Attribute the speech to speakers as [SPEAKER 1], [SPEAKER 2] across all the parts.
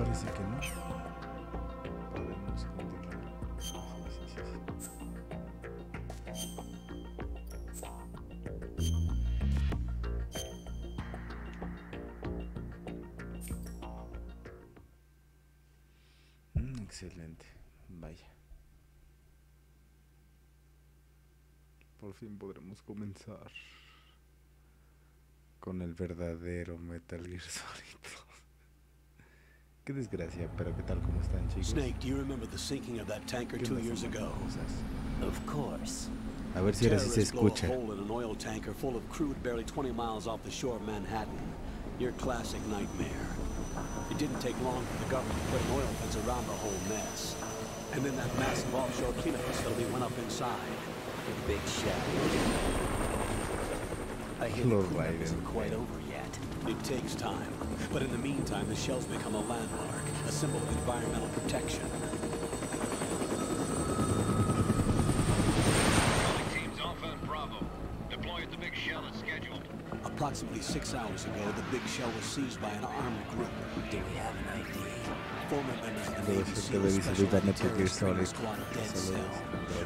[SPEAKER 1] parece que no. A ver, un segundito. Sí. Excelente, vaya. Por fin podremos comenzar con el verdadero Metal Gear Solid. Qué desgracia, pero ¿qué tal? ¿Cómo están, chicos?
[SPEAKER 2] Snake, do you remember the sinking of that tanker 2 years ago?
[SPEAKER 3] Of course.
[SPEAKER 1] A ver si ahora sí se escucha.
[SPEAKER 2] Blow a hole in an oil tanker full of crude barely 20 miles off the shore of Manhattan. Your classic nightmare. It didn't take long for the government to put an oil fence around the whole mess. And then that massive offshore cleanup facility went up inside.
[SPEAKER 3] The big shell. I hear the cleanup isn't quite over yet.
[SPEAKER 2] It takes time. But in the meantime, the shell's become a landmark, a symbol of environmental protection.
[SPEAKER 4] Teams Alpha and Bravo. Deploy at the big shell as scheduled.
[SPEAKER 2] Approximately 6 hours ago, the big shell was seized by an armed group.
[SPEAKER 3] Do we have an ID?
[SPEAKER 2] Former members of the Navy SEAL Special Terrorist Screening Squad of Dead Cell.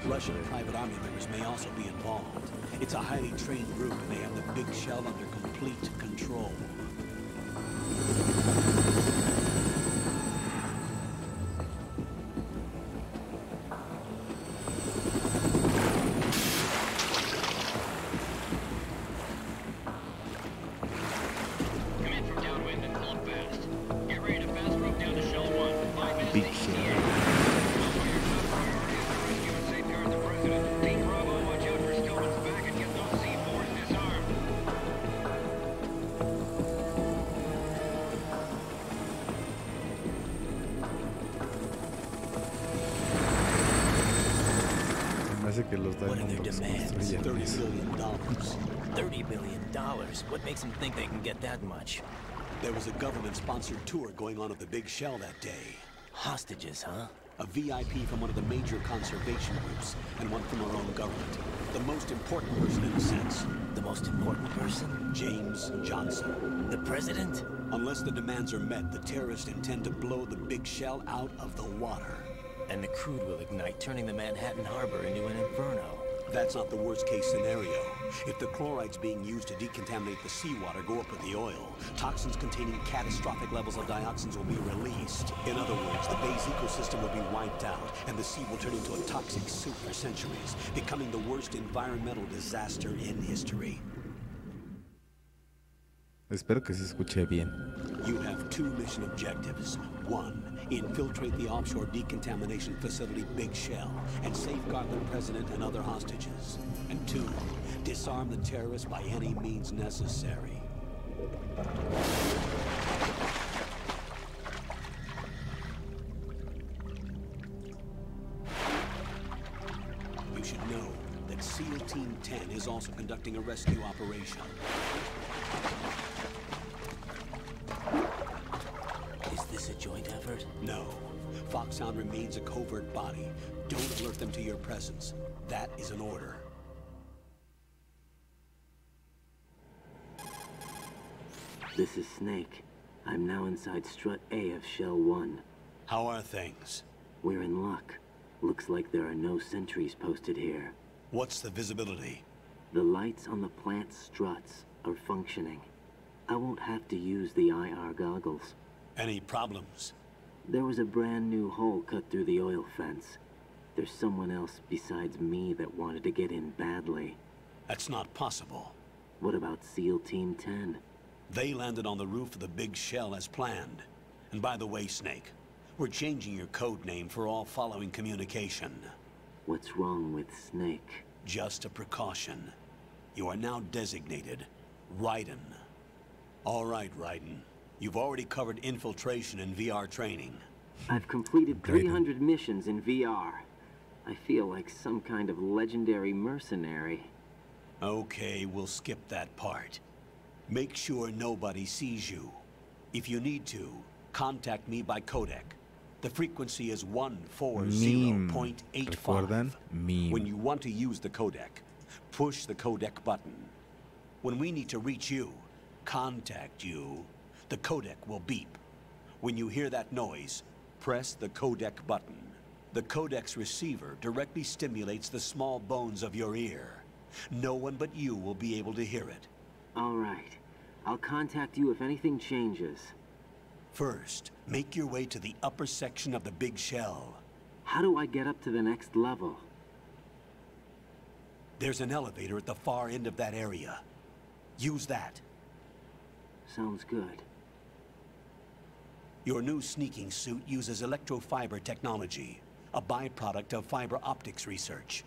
[SPEAKER 2] Russian private army members may also be involved. It's a highly trained group, and they have the big shell under complete control.
[SPEAKER 3] What are their demands? $30 billion. What makes them think they can get that much?
[SPEAKER 2] There was a government-sponsored tour going on at the big shell that day.
[SPEAKER 3] Hostages, huh?
[SPEAKER 2] A VIP from one of the major conservation groups, and one from our own government. The most important person in a sense.
[SPEAKER 3] The most important person?
[SPEAKER 2] James Johnson.
[SPEAKER 3] The president?
[SPEAKER 2] Unless the demands are met, the terrorists intend to blow the big shell out of the water.
[SPEAKER 3] And the crude will ignite, turning the Manhattan Harbor into an inferno.
[SPEAKER 2] That's not the worst-case scenario. If the chlorides being used to decontaminate the seawater go up with the oil, toxins containing catastrophic levels of dioxins will be released. In other words, the bay's ecosystem will be wiped out, and the sea will turn into a toxic soup for centuries, becoming the worst environmental disaster in history.
[SPEAKER 1] Espero que se escuche bien.
[SPEAKER 2] You have 2 mission objectives. 1, infiltrate the offshore decontamination facility Big Shell and safeguard the president and other hostages. And 2, disarm the terrorists by any means necessary. You should know that SEAL Team 10 is also conducting a rescue operation.
[SPEAKER 3] Is this a joint effort?
[SPEAKER 2] No. Foxhound remains a covert body. Don't alert them to your presence. That is an order.
[SPEAKER 5] This is Snake. I'm now inside Strut A of Shell 1.
[SPEAKER 2] How are things?
[SPEAKER 5] We're in luck. Looks like there are no sentries posted here.
[SPEAKER 2] What's the visibility?
[SPEAKER 5] The lights on the plant struts are functioning. I won't have to use the IR goggles.
[SPEAKER 2] Any problems?
[SPEAKER 5] There was a brand new hole cut through the oil fence. There's someone else besides me that wanted to get in badly.
[SPEAKER 2] That's not possible.
[SPEAKER 5] What about SEAL Team 10?
[SPEAKER 2] They landed on the roof of the Big Shell as planned. And by the way, Snake, we're changing your code name for all following communication.
[SPEAKER 5] What's wrong with Snake?
[SPEAKER 2] Just a precaution. You are now designated Raiden. All right, Raiden. You've already covered infiltration and VR training.
[SPEAKER 5] I've completed 300 missions in VR. I feel like some kind of legendary mercenary.
[SPEAKER 2] Okay, we'll skip that part. Make sure nobody sees you. If you need to, contact me by codec. The frequency is 140.85. When you want to use the codec, push the codec button. When we need to reach you, contact you, the codec will beep. When you hear that noise, press the codec button. The codec's receiver directly stimulates the small bones of your ear. No one but you will be able to hear it.
[SPEAKER 5] All right. I'll contact you if anything changes.
[SPEAKER 2] First, make your way to the upper section of the big shell.
[SPEAKER 5] How do I get up to the next level?
[SPEAKER 2] There's an elevator at the far end of that area. Use that.
[SPEAKER 5] Sounds good.
[SPEAKER 2] Your new sneaking suit uses electrofiber technology, a byproduct of fiber optics research.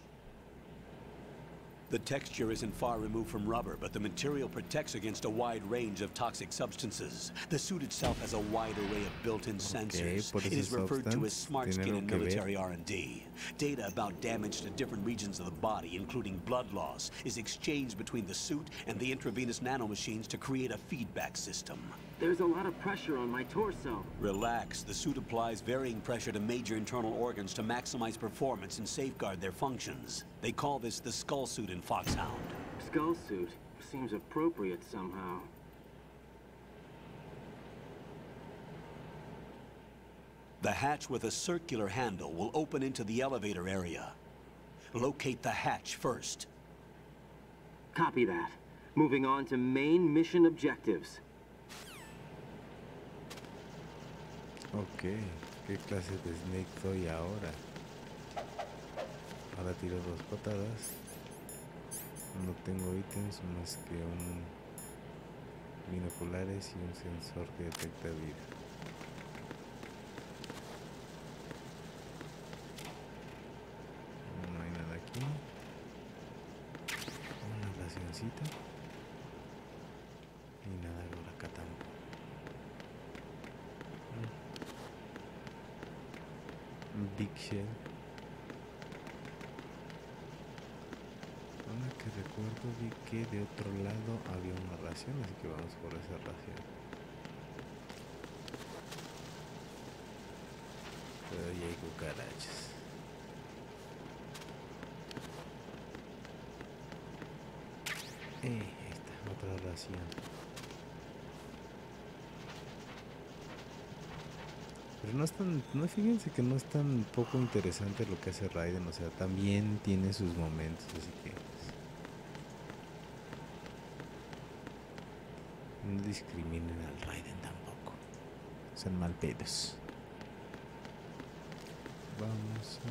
[SPEAKER 2] The texture isn't far removed from rubber, but the material protects against a wide range of toxic substances. The suit itself has a wide array of built-in sensors. It is referred to as smart skin in military R&D. Data about damage to different regions of the body, including blood loss, is exchanged between the suit and the intravenous nanomachines to create a feedback system.
[SPEAKER 5] There's a lot of pressure on my torso.
[SPEAKER 2] Relax. The suit applies varying pressure to major internal organs to maximize performance and safeguard their functions. They call this the skull suit in Foxhound.
[SPEAKER 5] Skull suit seems appropriate somehow.
[SPEAKER 2] The hatch with a circular handle will open into the elevator area. Locate the hatch first.
[SPEAKER 5] Copy that. Moving on to main mission objectives.
[SPEAKER 1] Ok, ¿qué clase de Snake soy ahora? Ahora tiro 2 patadas. No tengo ítems más que un binoculares y un sensor que detecta vida. No hay nada aquí. Una racioncita. Y nada por acá tampoco. Big Shell. Ahora que recuerdo vi que de otro lado había una ración, así que vamos por esa ración. Pero ya hay cucarachas. Ahí está, otra ración. Pero no es tan, no, fíjense que no es tan poco interesante lo que hace Raiden, o sea, también tiene sus momentos, así que no discriminen al Raiden tampoco, son mal pedos. Vamos a...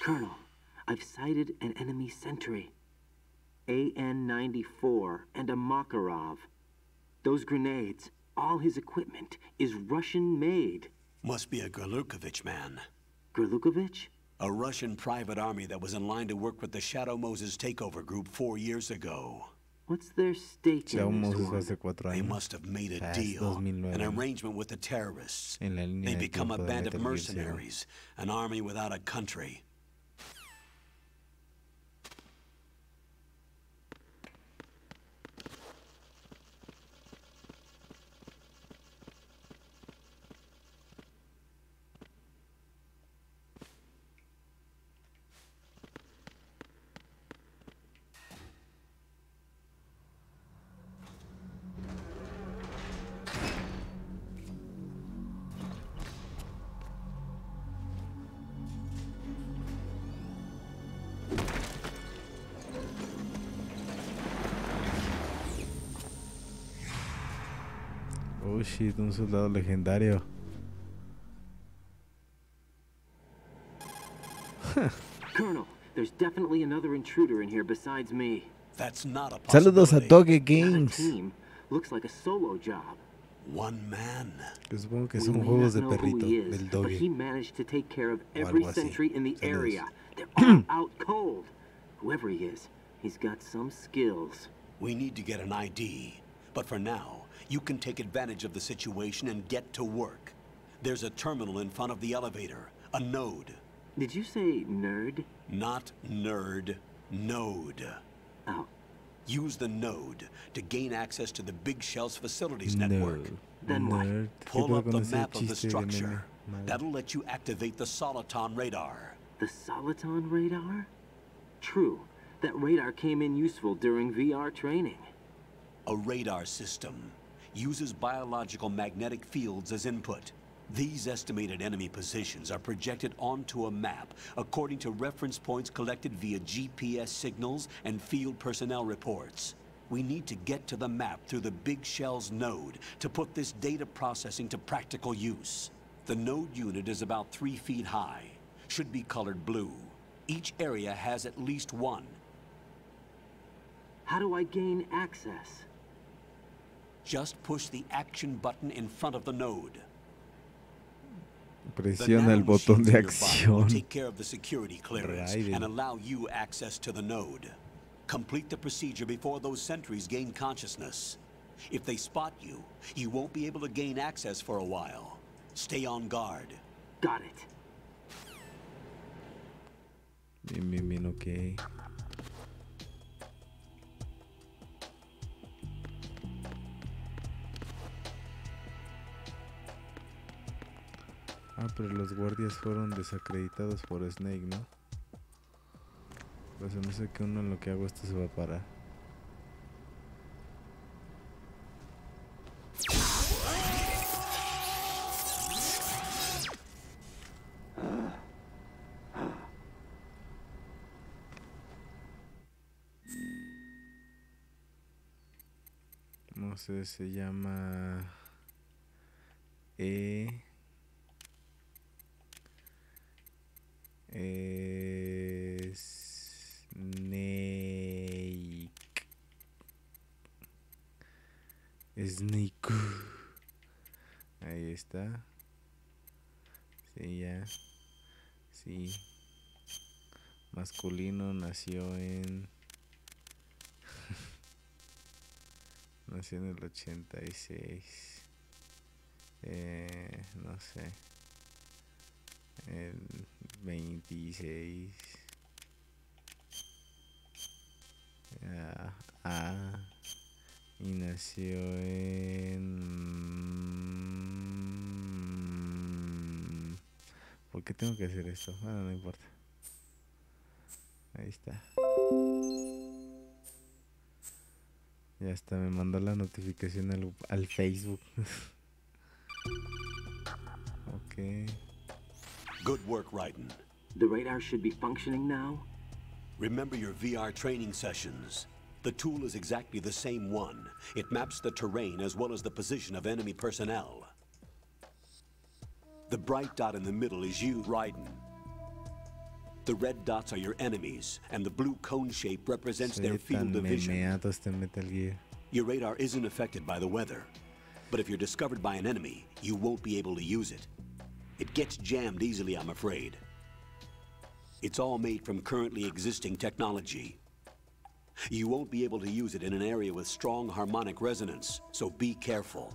[SPEAKER 5] Colonel, I've sighted an enemy sentry. AN-94 and a Makarov. Those grenades, all his equipment, is Russian-made.
[SPEAKER 2] Must be a Gorlukovich man.
[SPEAKER 5] Gorlukovich?
[SPEAKER 2] A Russian private army that was in line to work with the Shadow Moses takeover group 4 years ago.
[SPEAKER 5] What's their stake in this
[SPEAKER 1] Moses
[SPEAKER 5] one?
[SPEAKER 1] hace 4 años.
[SPEAKER 2] They must have made a deal, an arrangement with the terrorists. They become a band of mercenaries, an army without a country.
[SPEAKER 1] Oh shit, un soldado legendario.
[SPEAKER 5] Colonel, there's definitely another intruder in here besides me.
[SPEAKER 2] That's not a
[SPEAKER 1] Saludos a
[SPEAKER 2] possibility.
[SPEAKER 1] Doge
[SPEAKER 5] Not a
[SPEAKER 1] Games.
[SPEAKER 5] team. Looks like a solo job.
[SPEAKER 2] One man.
[SPEAKER 1] Que supongo que
[SPEAKER 5] We
[SPEAKER 1] son
[SPEAKER 5] may
[SPEAKER 1] juegos de
[SPEAKER 5] not know who
[SPEAKER 1] perrito,
[SPEAKER 5] he is,
[SPEAKER 1] del
[SPEAKER 5] but
[SPEAKER 1] Doge.
[SPEAKER 5] he managed to take care of
[SPEAKER 1] O
[SPEAKER 5] every
[SPEAKER 1] algo así.
[SPEAKER 5] sentry in the
[SPEAKER 1] Saludos.
[SPEAKER 5] area. They're all out cold. Whoever he is, he's got some skills.
[SPEAKER 2] We need to get an ID. But for now, you can take advantage of the situation and get to work. There's a terminal in front of the elevator, a node.
[SPEAKER 5] Did you say nerd?
[SPEAKER 2] Not nerd, node.
[SPEAKER 5] Oh,
[SPEAKER 2] Use the node to gain access to the Big Shell's facilities network.
[SPEAKER 5] Then what?
[SPEAKER 1] Nerd. ¿Qué
[SPEAKER 2] Pull
[SPEAKER 1] pedo
[SPEAKER 2] up
[SPEAKER 1] con
[SPEAKER 2] the
[SPEAKER 1] ese
[SPEAKER 2] map of the
[SPEAKER 1] chiste de
[SPEAKER 2] structure.
[SPEAKER 1] meme? Malo.
[SPEAKER 2] That'll let you activate the Soliton radar.
[SPEAKER 5] The Soliton radar? True. That radar came in useful during VR training.
[SPEAKER 2] A radar system uses biological magnetic fields as input. These estimated enemy positions are projected onto a map according to reference points collected via GPS signals and field personnel reports. We need to get to the map through the Big Shell's node to put this data processing to practical use. The node unit is about 3 feet high, should be colored blue. Each area has at least one.
[SPEAKER 5] How do I gain access?
[SPEAKER 2] Just push the action button in front of the node.
[SPEAKER 1] Presiona el botón de
[SPEAKER 2] Will
[SPEAKER 1] acción.
[SPEAKER 2] take care of the security clearance
[SPEAKER 1] Raiden.
[SPEAKER 2] and allow you access to the node. Complete the procedure before those sentries gain consciousness. If they spot you, you won't be able to gain access for a while. Stay on guard.
[SPEAKER 5] Got it.
[SPEAKER 1] Bien, ok. Ah, pero los guardias fueron desacreditados por Snake, ¿no? Pues no sé que uno en lo que hago esto se va a parar. No sé, se llama Snake. Ahí está. Sí, ya. Sí. Masculino, nació en nació en el 86. No sé. El 26. Y nació en... ¿Por qué tengo que hacer esto? Bueno, no importa. Ahí está. Ya está, me mandó la notificación al Facebook. Ok.
[SPEAKER 2] Good work, Raiden.
[SPEAKER 5] The radar should be functioning now?
[SPEAKER 2] Remember your VR training sessions. The tool is exactly the same one. It maps the terrain as well as the position of enemy personnel. The bright dot in the middle is you, Raiden. The red dots are your enemies, and the blue cone shape represents their field of vision.
[SPEAKER 1] Este Metal Gear.
[SPEAKER 2] Your radar isn't affected by the weather, but if you're discovered by an enemy, you won't be able to use it. It gets jammed easily, I'm afraid. It's all made from currently existing technology. You won't be able to use it in an area with strong harmonic resonance, so be careful.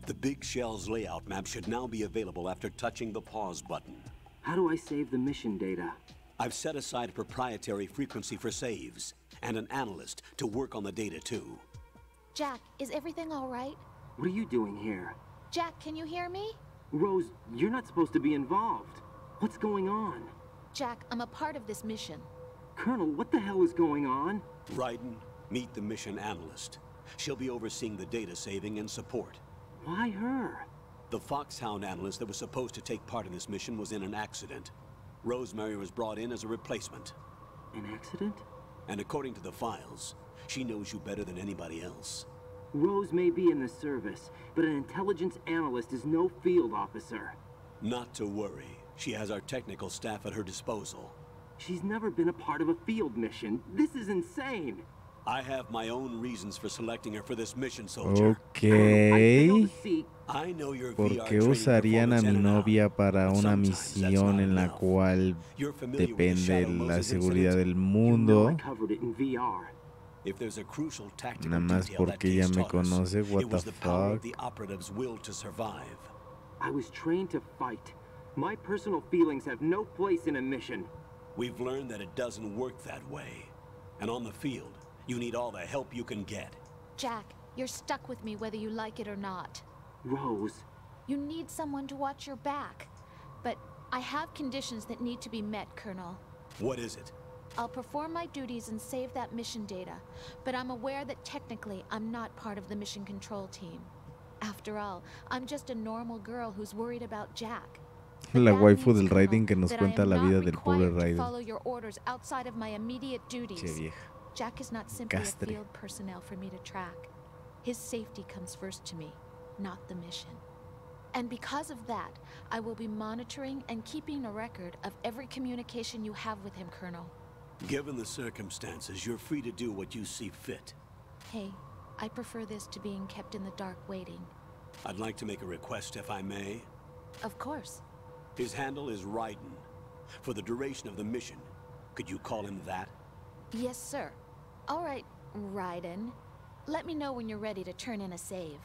[SPEAKER 2] The Big Shell's layout map should now be available after touching the pause button.
[SPEAKER 5] How do I save the mission data?
[SPEAKER 2] I've set aside a proprietary frequency for saves, and an analyst to work on the data too.
[SPEAKER 6] Jack, is everything all right?
[SPEAKER 5] What are you doing here?
[SPEAKER 6] Jack, can you hear me?
[SPEAKER 5] Rose, you're not supposed to be involved. What's going on?
[SPEAKER 6] Jack, I'm a part of this mission.
[SPEAKER 5] Colonel, what the hell is going on?
[SPEAKER 2] Raiden, meet the mission analyst. She'll be overseeing the data saving and support.
[SPEAKER 5] Why her?
[SPEAKER 2] The Foxhound analyst that was supposed to take part in this mission was in an accident. Rosemary was brought in as a replacement.
[SPEAKER 5] An accident?
[SPEAKER 2] And according to the files, she knows you better than anybody else.
[SPEAKER 5] Rose may be in the service, but an intelligence analyst is no field officer.
[SPEAKER 2] Not to worry. She has our technical staff at her disposal.
[SPEAKER 5] She's never been a part of a field mission. This is insane.
[SPEAKER 2] I have my own reasons for selecting her for this mission, soldier.
[SPEAKER 1] Ok.
[SPEAKER 2] I know your
[SPEAKER 1] ¿Por
[SPEAKER 2] VR
[SPEAKER 1] qué
[SPEAKER 2] training
[SPEAKER 1] usarían a
[SPEAKER 2] performance
[SPEAKER 1] mi
[SPEAKER 2] in and out,
[SPEAKER 1] novia para
[SPEAKER 2] but
[SPEAKER 1] una
[SPEAKER 2] sometimes that's
[SPEAKER 1] misión
[SPEAKER 2] not
[SPEAKER 1] en la
[SPEAKER 2] enough.
[SPEAKER 1] cual
[SPEAKER 2] You're familiar with the
[SPEAKER 1] depende
[SPEAKER 2] Shadow
[SPEAKER 1] la
[SPEAKER 2] Moses
[SPEAKER 1] seguridad
[SPEAKER 2] incident?
[SPEAKER 1] del
[SPEAKER 5] I
[SPEAKER 1] mundo?
[SPEAKER 5] covered it in VR.
[SPEAKER 2] If there's a crucial tactical
[SPEAKER 1] Nada más
[SPEAKER 2] detail that
[SPEAKER 1] porque ella
[SPEAKER 2] case
[SPEAKER 1] me
[SPEAKER 2] taught us,
[SPEAKER 1] conoce, what
[SPEAKER 2] it was
[SPEAKER 1] the
[SPEAKER 2] the power of
[SPEAKER 1] fuck?
[SPEAKER 2] the operative's will to survive.
[SPEAKER 5] I was trained to fight, My personal feelings have no place in a mission.
[SPEAKER 2] We've learned that it doesn't work that way. And on the field, you need all the help you can get.
[SPEAKER 6] Jack, you're stuck with me whether you like it or not.
[SPEAKER 5] Rose.
[SPEAKER 6] You need someone to watch your back. But I have conditions that need to be met, Colonel.
[SPEAKER 2] What is it?
[SPEAKER 6] I'll perform my duties and save that mission data, but I'm aware that technically I'm not part of the mission control team. After all, I'm just a normal girl who's worried about Jack.
[SPEAKER 1] La waifu del Raiden que nos cuenta la vida del pobre Raiden.
[SPEAKER 6] Follow your orders outside of my immediate duties.
[SPEAKER 1] Che vieja.
[SPEAKER 6] Jack is not simply
[SPEAKER 1] Castre.
[SPEAKER 6] a field personnel for me to track. His safety comes first to me, not the mission. And because of that, I will be monitoring and keeping a record of every communication you have with him, Colonel.
[SPEAKER 2] Given the circumstances, you're free to do what you see fit.
[SPEAKER 6] Hey, I prefer this to being kept in the dark waiting.
[SPEAKER 2] I'd like to make a request, if I may.
[SPEAKER 6] Of course.
[SPEAKER 2] His handle is Raiden. For the duration of the mission, could you call him that?
[SPEAKER 6] Yes, sir. All right, Raiden. Let me know when you're ready to turn in a save.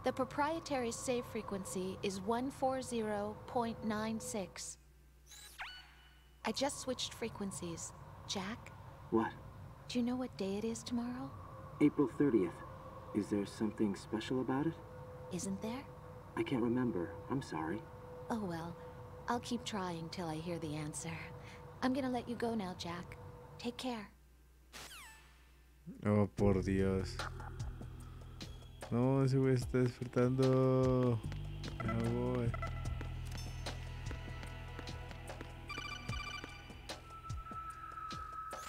[SPEAKER 6] The proprietary save frequency is 140.96. I just switched frequencies. Jack,
[SPEAKER 5] What?
[SPEAKER 6] do you know what day it is tomorrow?
[SPEAKER 5] April 30th. Is there something special about it?
[SPEAKER 6] Isn't there?
[SPEAKER 5] I can't remember. I'm sorry.
[SPEAKER 6] Oh well, I'll keep trying till I hear the answer. I'm gonna let you go now, Jack. Take care.
[SPEAKER 1] Oh, por Dios. No, ese güey está despertando. Ya voy.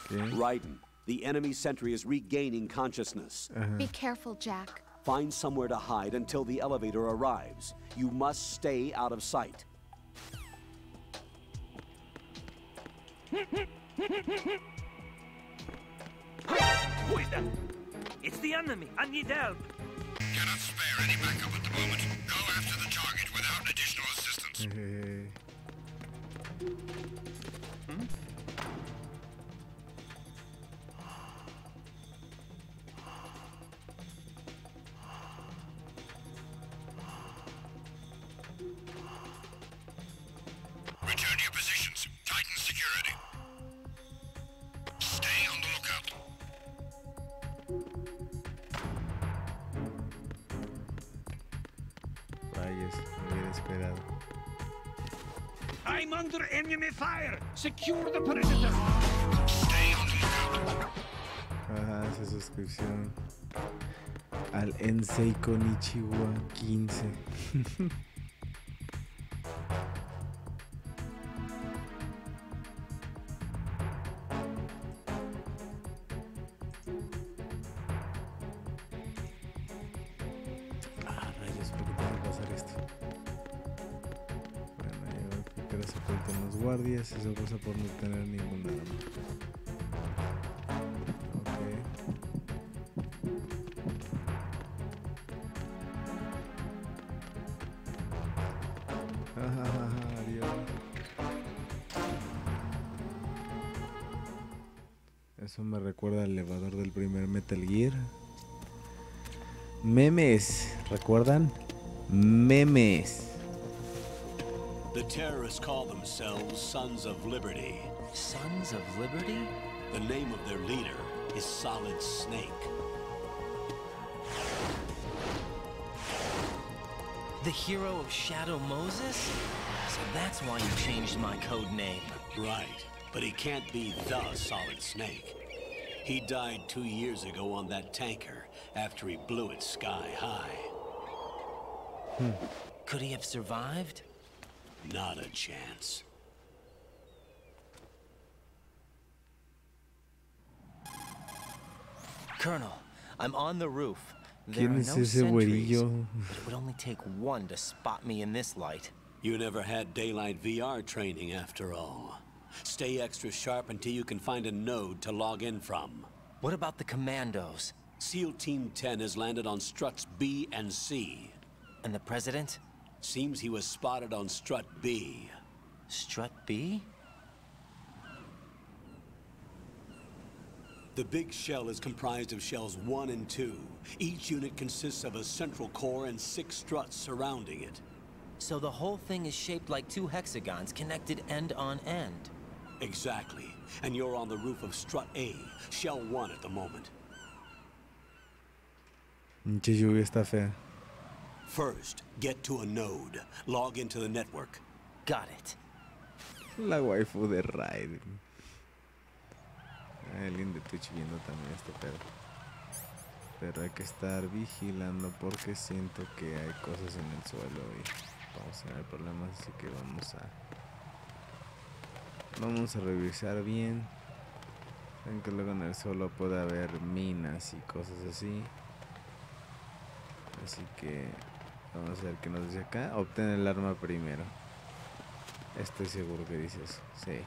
[SPEAKER 1] ¿Qué?
[SPEAKER 2] Raiden, the enemy sentry is regaining consciousness.
[SPEAKER 6] Be careful, Jack.
[SPEAKER 2] Find somewhere to hide until the elevator arrives. You must stay out of sight.
[SPEAKER 7] Who is that? It's the enemy. I need help.
[SPEAKER 4] Cannot spare any backup at the moment. Go after the target without additional assistance. Return to your positions. Tighten security. Stay on the lookout.
[SPEAKER 1] Rayos, me hubiera esperado.
[SPEAKER 7] I'm under enemy fire. Secure the perimeter.
[SPEAKER 4] Stay on the lookout.
[SPEAKER 1] Ajá, esa suscripción al Ensei Konichiwa 15. Rayos, ¿por qué tengo que pasar esto? Bueno, ya creo que ahora se cuentan los guardias. Eso pasa por no tener ningún arma. Adiós. Eso me recuerda al elevador del primer Metal Gear. Memes, ¿recuerdan? Memes.
[SPEAKER 2] The terrorists call themselves Sons of Liberty.
[SPEAKER 3] Sons of Liberty?
[SPEAKER 2] The name of their leader is Solid Snake.
[SPEAKER 3] The hero of Shadow Moses? So that's why you changed my code name.
[SPEAKER 2] Right, but he can't be the Solid Snake. He died 2 years ago on that tanker after he blew it sky high.
[SPEAKER 3] Could he have survived?
[SPEAKER 2] Not a chance.
[SPEAKER 3] Colonel, I'm on the roof. There
[SPEAKER 1] ¿Quién
[SPEAKER 3] are
[SPEAKER 1] es
[SPEAKER 3] no
[SPEAKER 1] ese
[SPEAKER 3] sentries,
[SPEAKER 1] güerillo?
[SPEAKER 3] but it would only take one to spot me in this light.
[SPEAKER 2] You never had daylight VR training after all. Stay extra sharp until you can find a node to log in from.
[SPEAKER 3] What about the commandos?
[SPEAKER 2] SEAL Team 10 has landed on struts B and C.
[SPEAKER 3] And the president?
[SPEAKER 2] Seems he was spotted on strut B.
[SPEAKER 3] Strut B?
[SPEAKER 2] The big shell is comprised of shells 1 and 2. Each unit consists of a central core and 6 struts surrounding it.
[SPEAKER 3] So the whole thing is shaped like 2 hexagons connected end on end.
[SPEAKER 2] Exactly. And you're on the roof of Strut A, Shell 1 at the moment.
[SPEAKER 1] Pinche lluvia está fea.
[SPEAKER 2] First, get to a node. Log into the network.
[SPEAKER 3] Got it.
[SPEAKER 1] La waifu de Raiden. Alguien de Twitch viendo también este pedo. Pero hay que estar vigilando porque siento que hay cosas en el suelo y vamos a tener problemas, así que vamos a revisar bien. Ven que luego en el suelo puede haber minas y cosas así. Así que vamos a ver qué nos dice acá. Obtén el arma primero. Estoy seguro que dice eso. Sí.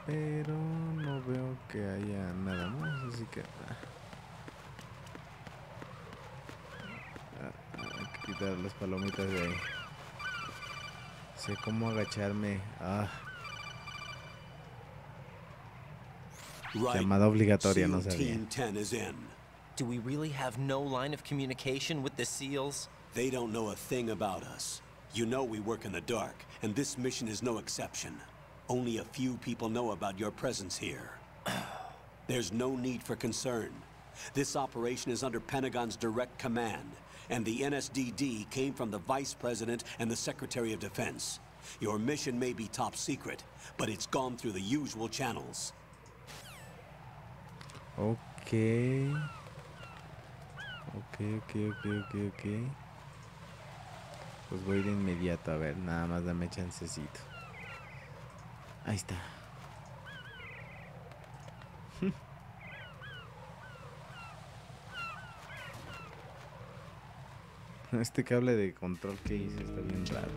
[SPEAKER 1] Pero no veo que haya nada más, así que hay que quitar las palomitas de ahí. Sé cómo agacharme. Llamada obligatoria, no sabía.
[SPEAKER 2] Team 10 is in.
[SPEAKER 3] Do we really have no line of communication with the SEALs?
[SPEAKER 2] They don't know a thing about us. You know we work in the dark, and this mission is no exception. Only a few people know about your presence here. There's no need for concern. This operation is under Pentagon's direct command, and the NSDD came from the Vice President and the Secretary of Defense. Your mission may be top secret, but it's gone through the usual channels.
[SPEAKER 1] Ok. Pues voy de inmediato, a ver, nada más dame chancecito. Ahí está. Este cable de control que hice está bien raro.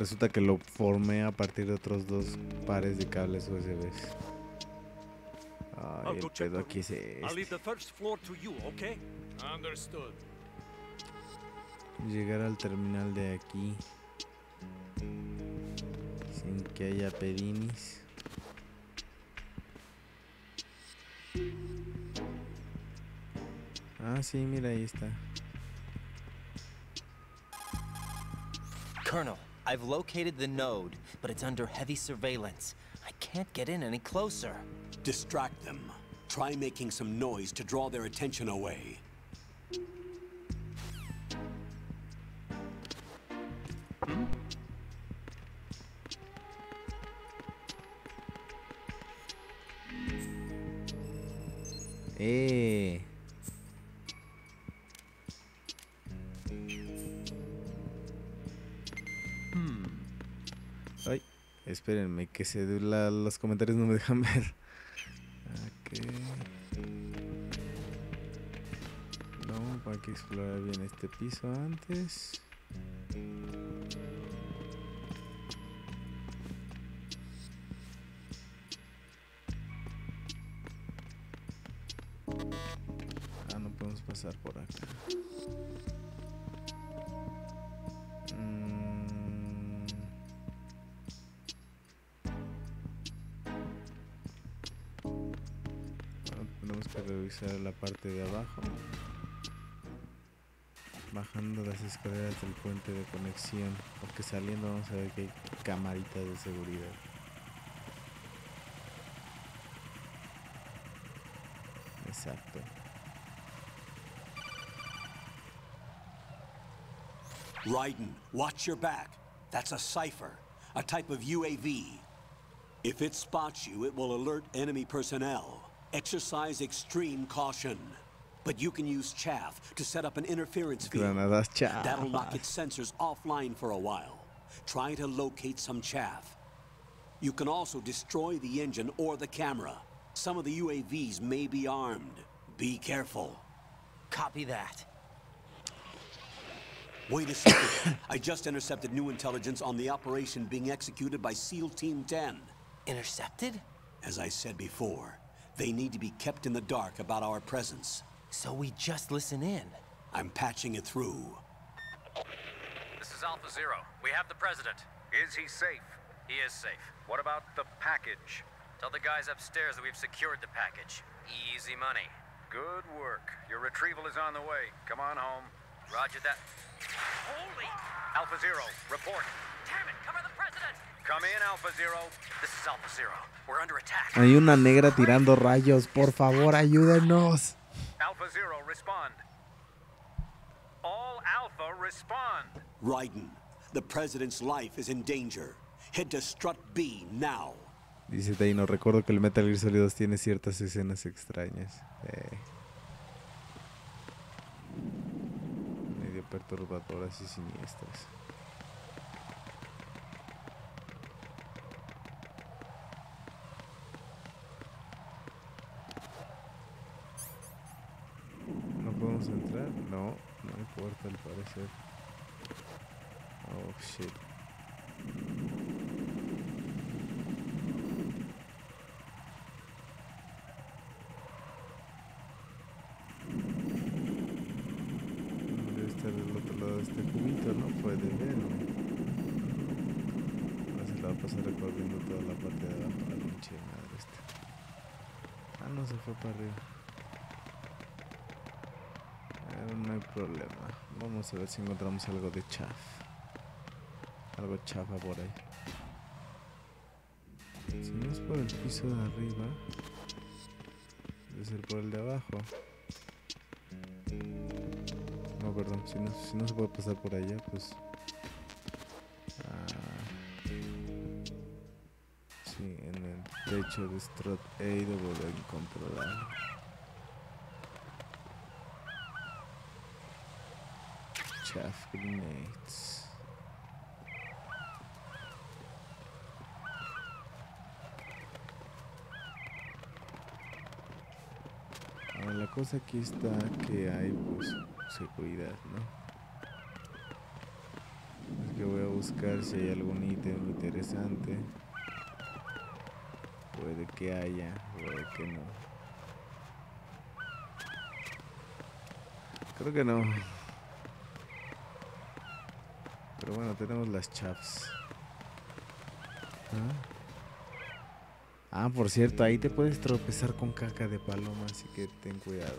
[SPEAKER 1] Resulta que lo formé a partir de otros 2 pares de cables USB. Ay, el pedo aquí es llegar al terminal de aquí sin que haya pedinis. Sí, mira, ahí está.
[SPEAKER 3] Colonel, I've located the node, but it's under heavy surveillance. I can't get in any closer.
[SPEAKER 2] Distract them. Try making some noise to draw their attention away. Ay, espérenme que los comentarios no me dejan ver. Okay. No, hay que explorar bien este piso antes. No podemos pasar por acá. Tenemos que revisar la parte de abajo. Bajando las escaleras del puente de conexión, porque saliendo vamos a ver que hay camaritas de seguridad. Exacto. Raiden, watch your back. That's a cipher, a type of UAV. If it spots you, it will alert enemy personnel. Exercise extreme caution. But you can use chaff to set up an interference field. That'll knock its sensors offline for a while. Try to locate some chaff. You can also destroy the engine or the camera. Some of the UAVs may be armed. Be careful.
[SPEAKER 3] Copy that.
[SPEAKER 2] Wait a second. I just intercepted new intelligence on the operation being executed by SEAL Team 10.
[SPEAKER 3] Intercepted?
[SPEAKER 2] As I said before, they need to be kept in the dark about our presence.
[SPEAKER 3] So we just listen in.
[SPEAKER 2] I'm patching it through.
[SPEAKER 8] This is Alpha Zero. We have the president. Is he safe? He is safe. What about the package? Tell the guys upstairs that we've secured the package. Easy money. Good work. Your retrieval is on the way. Come on home.
[SPEAKER 3] Roger that.
[SPEAKER 8] Holy! Alpha Zero, report.
[SPEAKER 3] Damn it, cover the president!
[SPEAKER 8] Come in, Alpha Zero.
[SPEAKER 3] This is Alpha Zero. We're under attack.
[SPEAKER 1] Hay una negra tirando rayos. Por favor, ayúdenos.
[SPEAKER 8] Alpha Zero, respond. All Alpha, respond.
[SPEAKER 2] Raiden, the president's life is in danger. Head to Strut B now.
[SPEAKER 1] Dice Taino, recuerdo que el Metal Gear Solid 2 tiene ciertas escenas extrañas. Medio perturbadoras y siniestras. ¿No podemos entrar? No, no hay puerta al parecer. Oh, shit. Del otro lado de este cubito, ¿no? Puede verme. Ahora se la va a pasar recorriendo toda la parte de abajo. La pinche madre esta. Ah, no, se fue para arriba. No hay problema. Vamos a ver si encontramos algo de chaf. Algo chafa por ahí. Si no es por el piso de arriba, debe ser por el de abajo. No, perdón, si no se puede pasar por allá, pues... sí, en el techo de Strut A debo de controlar. Chaff grenades. Ahora la cosa aquí está que hay, pues... seguridad, ¿no? Es que voy a buscar si hay algún ítem interesante. Puede que haya, puede que no. Creo que no. Pero bueno, tenemos las chaps. Ah, por cierto, ahí te puedes tropezar con caca de paloma, así que ten cuidado.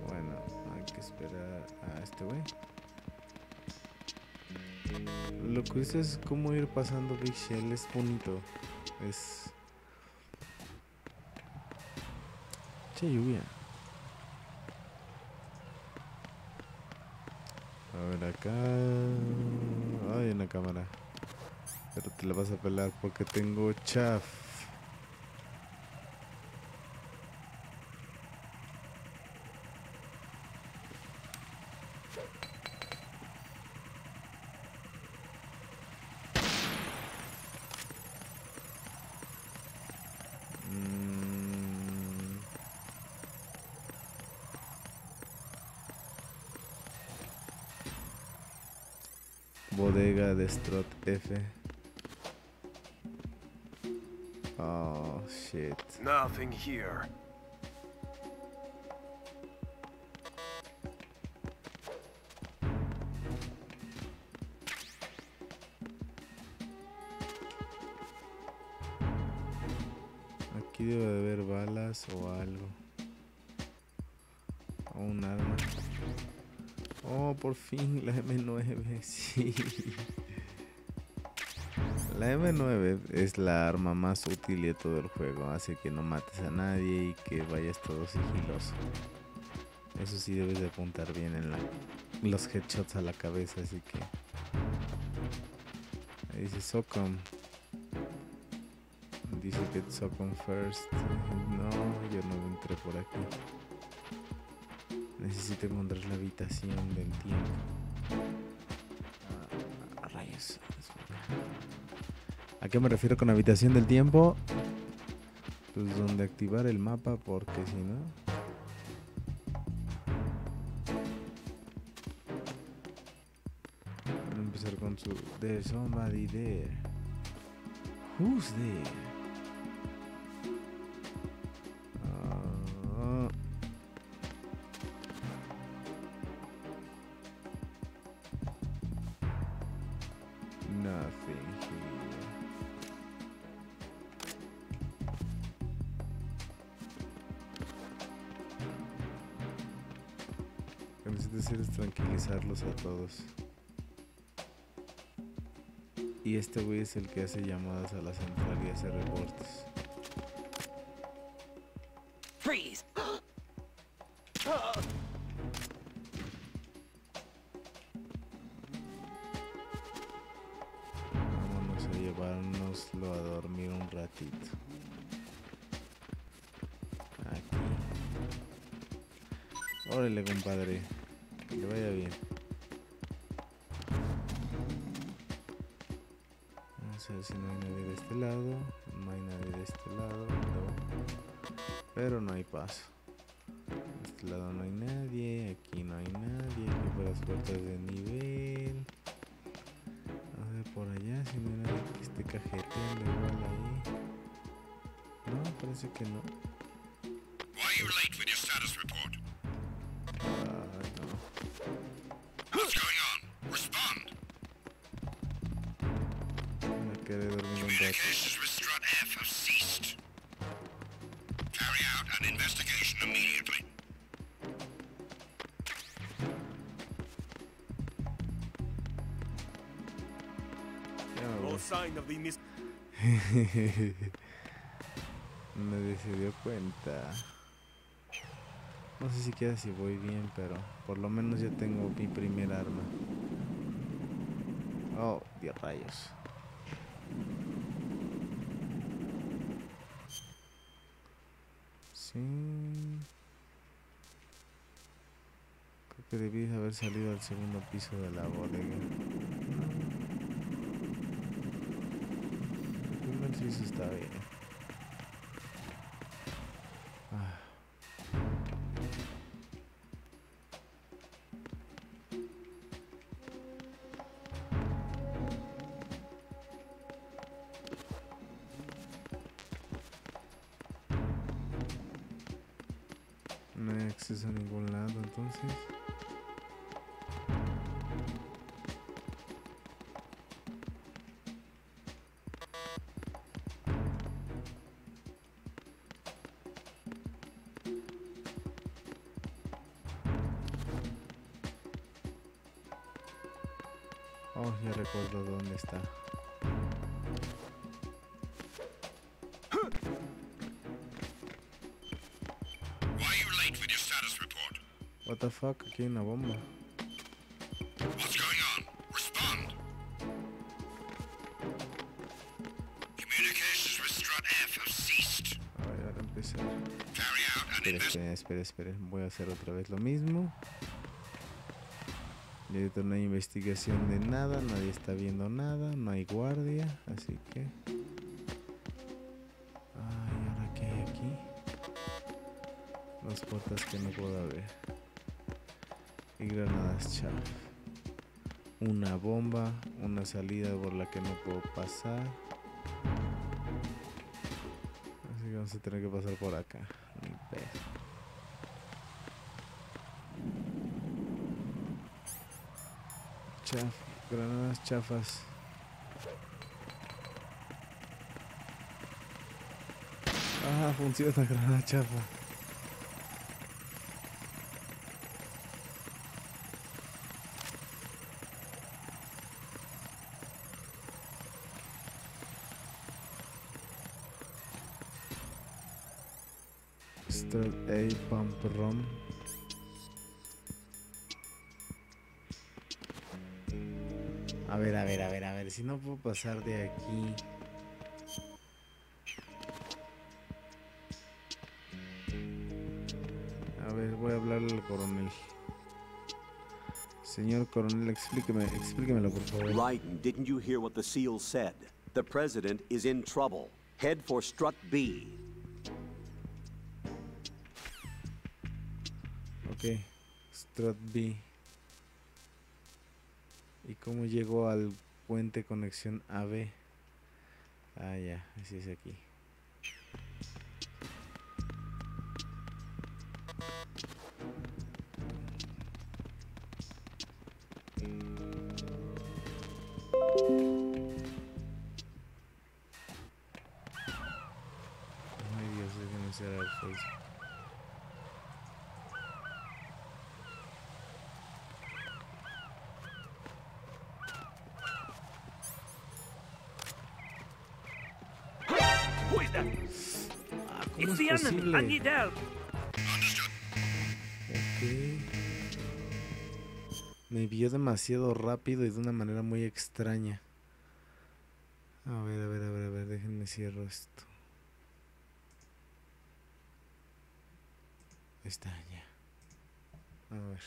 [SPEAKER 1] Bueno, hay que esperar a este güey. Lo que es como ir pasando Big Shell, es bonito. Es... che, lluvia. A ver acá... hay una cámara. Pero te la vas a pelar porque tengo chaff. Bodega de Strut F. Oh, shit.
[SPEAKER 9] Nothing here.
[SPEAKER 1] Aquí debe de haber balas o algo. O un arma. Oh, por fin, la M9, sí. La M9 es la arma más útil de todo el juego. Hace que no mates a nadie y que vayas todo sigiloso. Eso sí, debes de apuntar bien en los headshots a la cabeza, así que... ahí dice Socom. Dice que Socom first. No, yo no entré por aquí. Necesito encontrar la habitación del tiempo. Rayos. ¿A qué me refiero con habitación del tiempo? Pues donde activar el mapa, porque si no... Vamos a empezar con su... There's somebody there. Who's there? Nothing here. que necesito hacer es tranquilizarlos a todos. Y este güey es el que hace llamadas a la central y hace reportes.
[SPEAKER 7] Freeze!
[SPEAKER 1] Vámonos a llevárnoslo a dormir un ratito. Aquí. Órale, compadre. Que le vaya bien. Vamos a ver si no hay nadie de este lado. No hay nadie de este lado. No. Pero no hay paso. De este lado no hay nadie. Aquí no hay nadie. Aquí por las puertas de nivel. A ver por allá si no hay nadie que esté cajeteando igual ahí. No, parece que no.
[SPEAKER 4] Why are you late with your status report?
[SPEAKER 1] No.
[SPEAKER 4] What's going on? Respond.
[SPEAKER 1] Me quedé dormido un rato.
[SPEAKER 4] Communications with Strut F have ceased. Carry out an investigation immediately.
[SPEAKER 1] Ya me voy.
[SPEAKER 7] No sign of the miss.
[SPEAKER 1] Nadie se dio cuenta. No sé siquiera si voy bien, pero por lo menos ya tengo mi primer arma. Oh, 10 rayos. Sí. Creo que debí haber salido al segundo piso de la bodega. El primer piso está bien. No hay acceso a ningún lado, entonces. Oh, ya recuerdo dónde está.
[SPEAKER 4] Why are you late with your status report?
[SPEAKER 1] What the fuck, aquí hay una bomba.
[SPEAKER 4] What's going on? Respond. Communications with Strut F have ceased.
[SPEAKER 1] A ver, ahora empezar.
[SPEAKER 4] Carry out an investigation.
[SPEAKER 1] Espera. Voy a hacer otra vez lo mismo. Y ahorita no hay investigación de nada, nadie está viendo nada, no hay guardia, así que... Ay, ¿ahora qué hay aquí? Las puertas que no puedo abrir. Y granadas chaff. Una bomba, una salida por la que no puedo pasar. Así que vamos a tener que pasar por acá. Ni pedo. Granadas chafas. Ah, funciona la granada chafa. Start A pump rom. A ver, si no puedo pasar de aquí. A ver, voy a hablarle al coronel. Señor coronel, explíquemelo por favor.
[SPEAKER 2] Raiden, didn't you hear what the SEAL said? The president is in trouble. Head for Strut B.
[SPEAKER 1] Ok, Strut B. ¿Y cómo llegó al puente conexión AB? Ah, ya, así es aquí. Ay Dios, déjenme cerrar el Facebook. ¿Cómo
[SPEAKER 7] It's
[SPEAKER 1] es
[SPEAKER 7] the enemy. I
[SPEAKER 1] posible?
[SPEAKER 7] need help.
[SPEAKER 1] Ok. Me vio demasiado rápido y de una manera muy extraña. A ver, déjenme cierro esto. Ahí está, ya. A ver.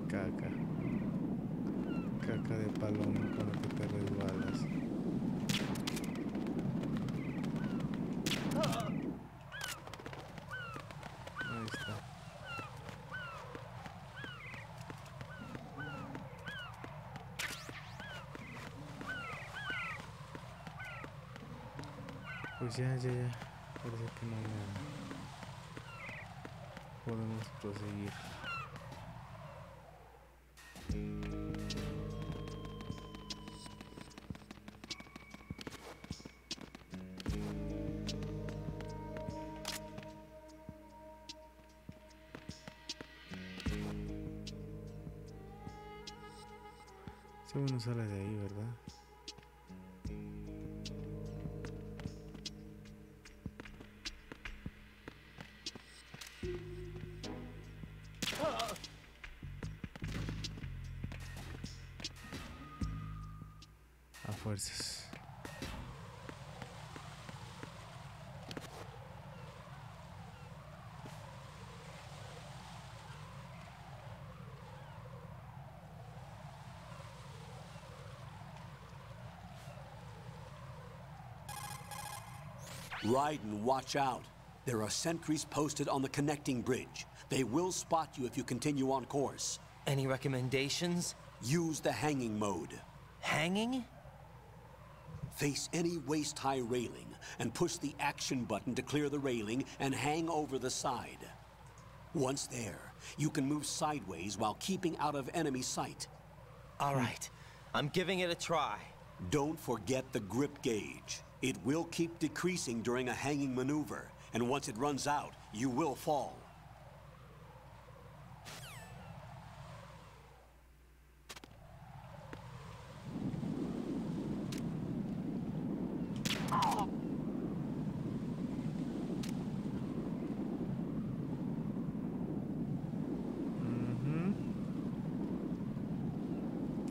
[SPEAKER 1] Caca. Caca de paloma con la que te resbalas. Ahí está. Pues ya. Parece que no hay nada. Podemos proseguir. Si uno sale de ahí, ¿verdad? A fuerzas.
[SPEAKER 2] Raiden, watch out. There are sentries posted on the connecting bridge. They will spot you if you continue on course.
[SPEAKER 3] Any recommendations?
[SPEAKER 2] Use the hanging mode.
[SPEAKER 3] Hanging?
[SPEAKER 2] Face any waist-high railing and push the action button to clear the railing and hang over the side. Once there, you can move sideways while keeping out of enemy sight.
[SPEAKER 3] All right, I'm giving it a try.
[SPEAKER 2] Don't forget the grip gauge. It will keep decreasing during a hanging maneuver, and once it runs out, you will fall.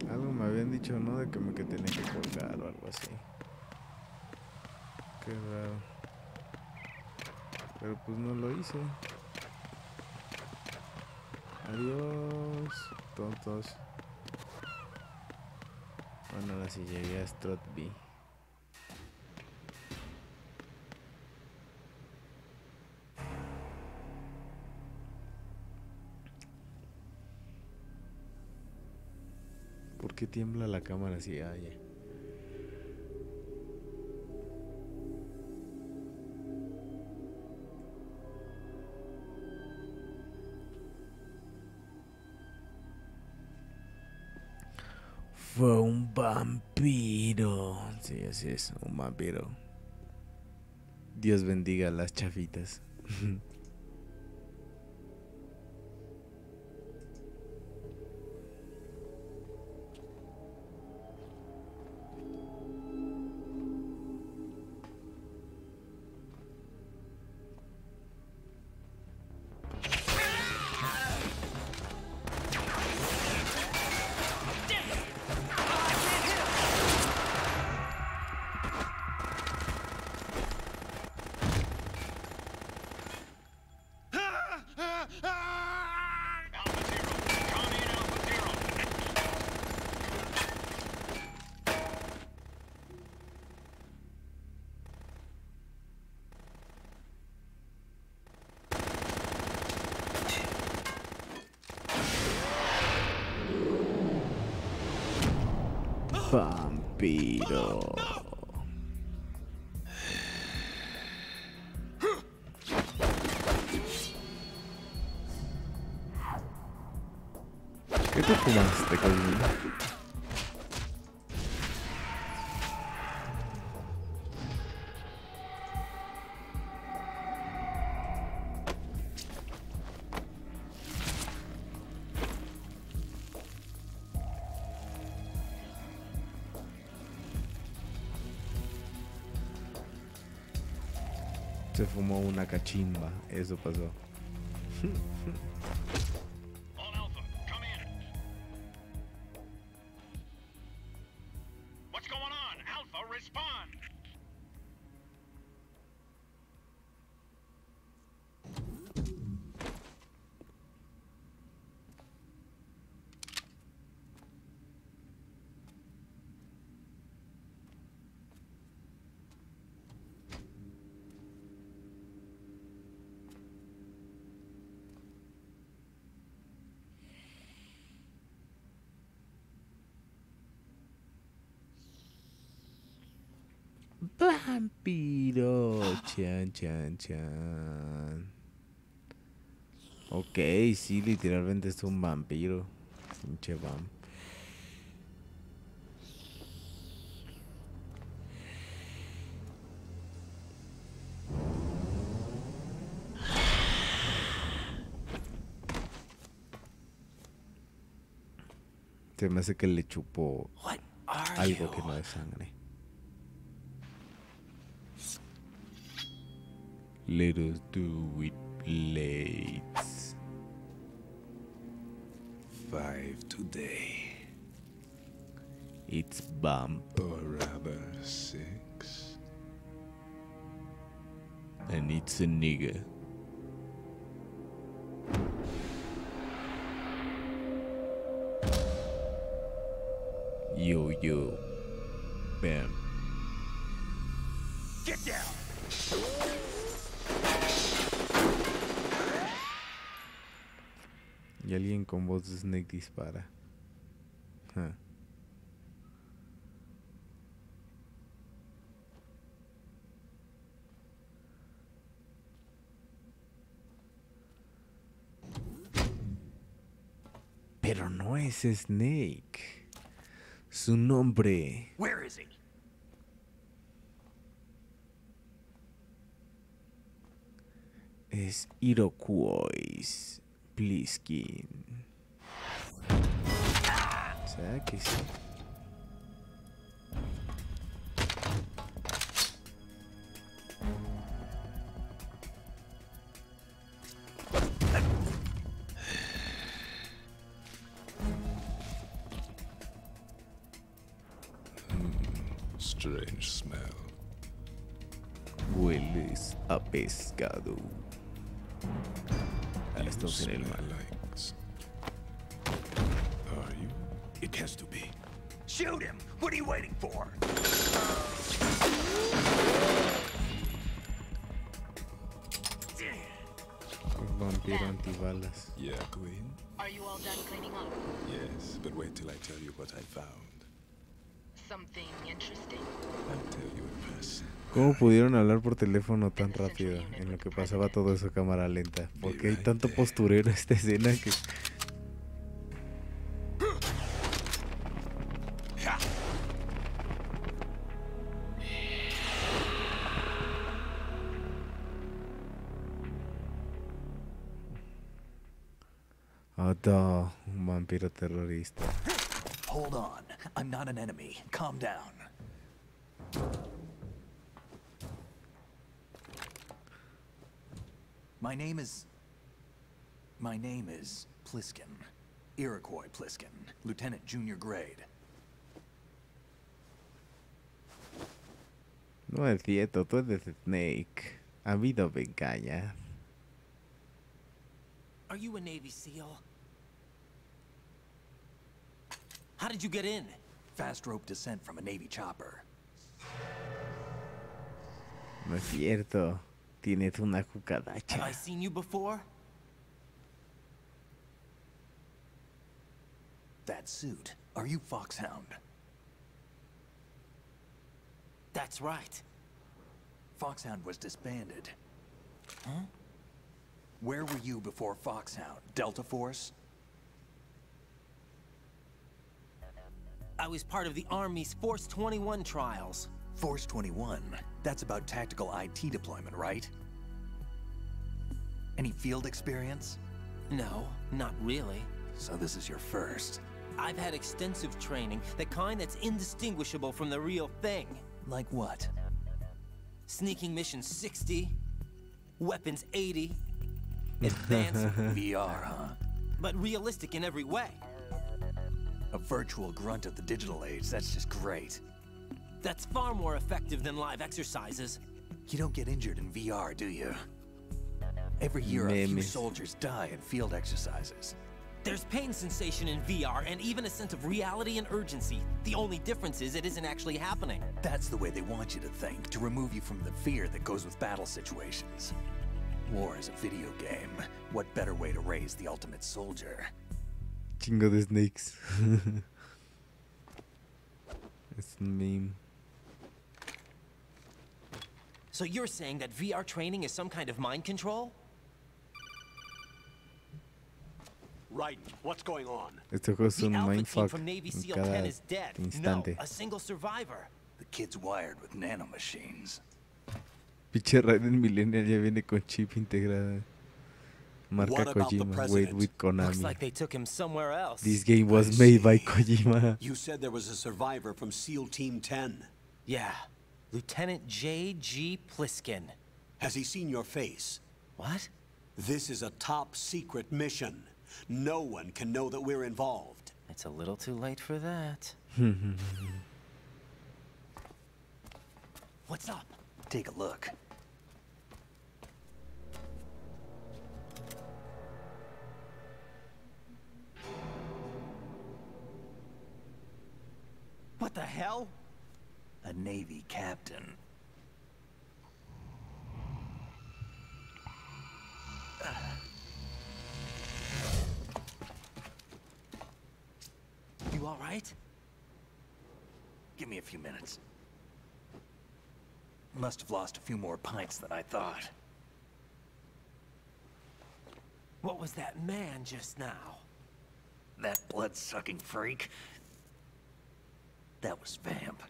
[SPEAKER 1] Algo me habían dicho, ¿no? De que tenía que colgar o algo así. Qué raro. Pero pues no lo hice. Adiós, tontos. Bueno, ahora sí llegué a Strotby. ¿Por qué tiembla la cámara así? Ah, ya. Fue un vampiro. Sí, así es, un vampiro. Dios bendiga a las chafitas. Vampiro. vampiro. ¿Qué te fumaste, Colin? Se fumó una cachimba, eso pasó.
[SPEAKER 4] All Alpha, come in. What's going on? Alpha, respond.
[SPEAKER 1] Vampiro. Chan, chan, chan. Ok, sí, literalmente es un vampiro. Pinche vamp. Se me hace que le chupó algo que no es sangre. Let us do it, blades.
[SPEAKER 9] 5 today.
[SPEAKER 1] It's bump.
[SPEAKER 9] Or rather 6.
[SPEAKER 1] And it's a nigga. Yo, yo. Bam.
[SPEAKER 7] Get down!
[SPEAKER 1] Y alguien con voz de Snake dispara. Huh. Pero no es Snake. Su nombre
[SPEAKER 7] Where is he?
[SPEAKER 1] es Iroquois Pliskin. O sea que sí.
[SPEAKER 9] Strange smell.
[SPEAKER 1] Hueles a pescado. Estamos en el mar.
[SPEAKER 9] Are you?
[SPEAKER 7] It has to be. Shoot him! What are you waiting for?
[SPEAKER 1] Vampiro antibalas.
[SPEAKER 9] Yeah, Queen?
[SPEAKER 10] Are you all done cleaning up?
[SPEAKER 9] Yes, but wait till I tell you what I found.
[SPEAKER 10] Something interesting?
[SPEAKER 9] I'll tell you in person.
[SPEAKER 1] ¿Cómo pudieron hablar por teléfono tan rápido en lo que pasaba todo eso a cámara lenta? Porque hay tanto posturero esta escena que... Otto, un vampiro terrorista.
[SPEAKER 7] Hold on. I'm not an enemy. Calm down. My name is Pliskin. Iroquois Pliskin. Lieutenant Junior Grade.
[SPEAKER 1] No es cierto, tú eres Snake. Ha habido venganza.
[SPEAKER 3] Are you a Navy SEAL? How did you get in?
[SPEAKER 7] Fast rope descent from a Navy chopper.
[SPEAKER 1] No es cierto. Tienes una
[SPEAKER 3] Have I
[SPEAKER 1] cucaracha.
[SPEAKER 3] seen you before?
[SPEAKER 7] That suit. Are you Foxhound?
[SPEAKER 3] That's right.
[SPEAKER 11] Foxhound was disbanded. Huh? Where were you before Foxhound? Delta Force?
[SPEAKER 3] I was part of the Army's Force 21 trials.
[SPEAKER 11] Force 21? That's about tactical IT deployment, right? Any field experience?
[SPEAKER 3] No, not really.
[SPEAKER 11] So this is your first.
[SPEAKER 3] I've had extensive training, the kind that's indistinguishable from the real thing.
[SPEAKER 11] Like what?
[SPEAKER 3] Sneaking mission 60, weapons 80, advanced
[SPEAKER 11] VR, huh?
[SPEAKER 3] but realistic in every way.
[SPEAKER 11] A virtual grunt of the digital age, that's just great.
[SPEAKER 3] That's far more effective than live exercises.
[SPEAKER 11] You don't get injured in VR, do you? Every year, a few soldiers die in field exercises.
[SPEAKER 3] There's pain sensation in VR and even a sense of reality and urgency. The only difference is it isn't actually happening.
[SPEAKER 11] That's the way they want you to think, to remove you from the fear that goes with battle situations. War is a video game. What better way to raise the ultimate soldier?
[SPEAKER 1] Chingo de snakes. It's a meme.
[SPEAKER 3] So you're saying that VR training is some kind of mind control?
[SPEAKER 2] Right. What's going on?
[SPEAKER 1] Este juego es un mindfuck
[SPEAKER 3] from Navy
[SPEAKER 1] en
[SPEAKER 3] SEAL
[SPEAKER 1] cada
[SPEAKER 3] 10 is dead.
[SPEAKER 1] instante.
[SPEAKER 3] No, a single survivor.
[SPEAKER 11] The kid's wired with nanomachines.
[SPEAKER 1] Pinche Raiden Millennial ya viene con chip integrada. Marca Kojima. Wait with Konami.
[SPEAKER 3] Looks like they took him somewhere else.
[SPEAKER 1] This game was made by Kojima.
[SPEAKER 2] You said there was a survivor from SEAL Team 10.
[SPEAKER 3] Yeah. Lieutenant J.G. Pliskin.
[SPEAKER 2] Has he seen your face?
[SPEAKER 3] What?
[SPEAKER 2] This is a top secret mission. No one can know that we're involved.
[SPEAKER 3] It's a little too late for that. What's up?
[SPEAKER 11] Take a look.
[SPEAKER 3] What the hell?
[SPEAKER 11] A Navy captain.
[SPEAKER 3] You all right?
[SPEAKER 11] Give me a few minutes. Must have lost a few more pints than I thought.
[SPEAKER 3] What was that man just now?
[SPEAKER 11] That blood-sucking freak? That was Vamp.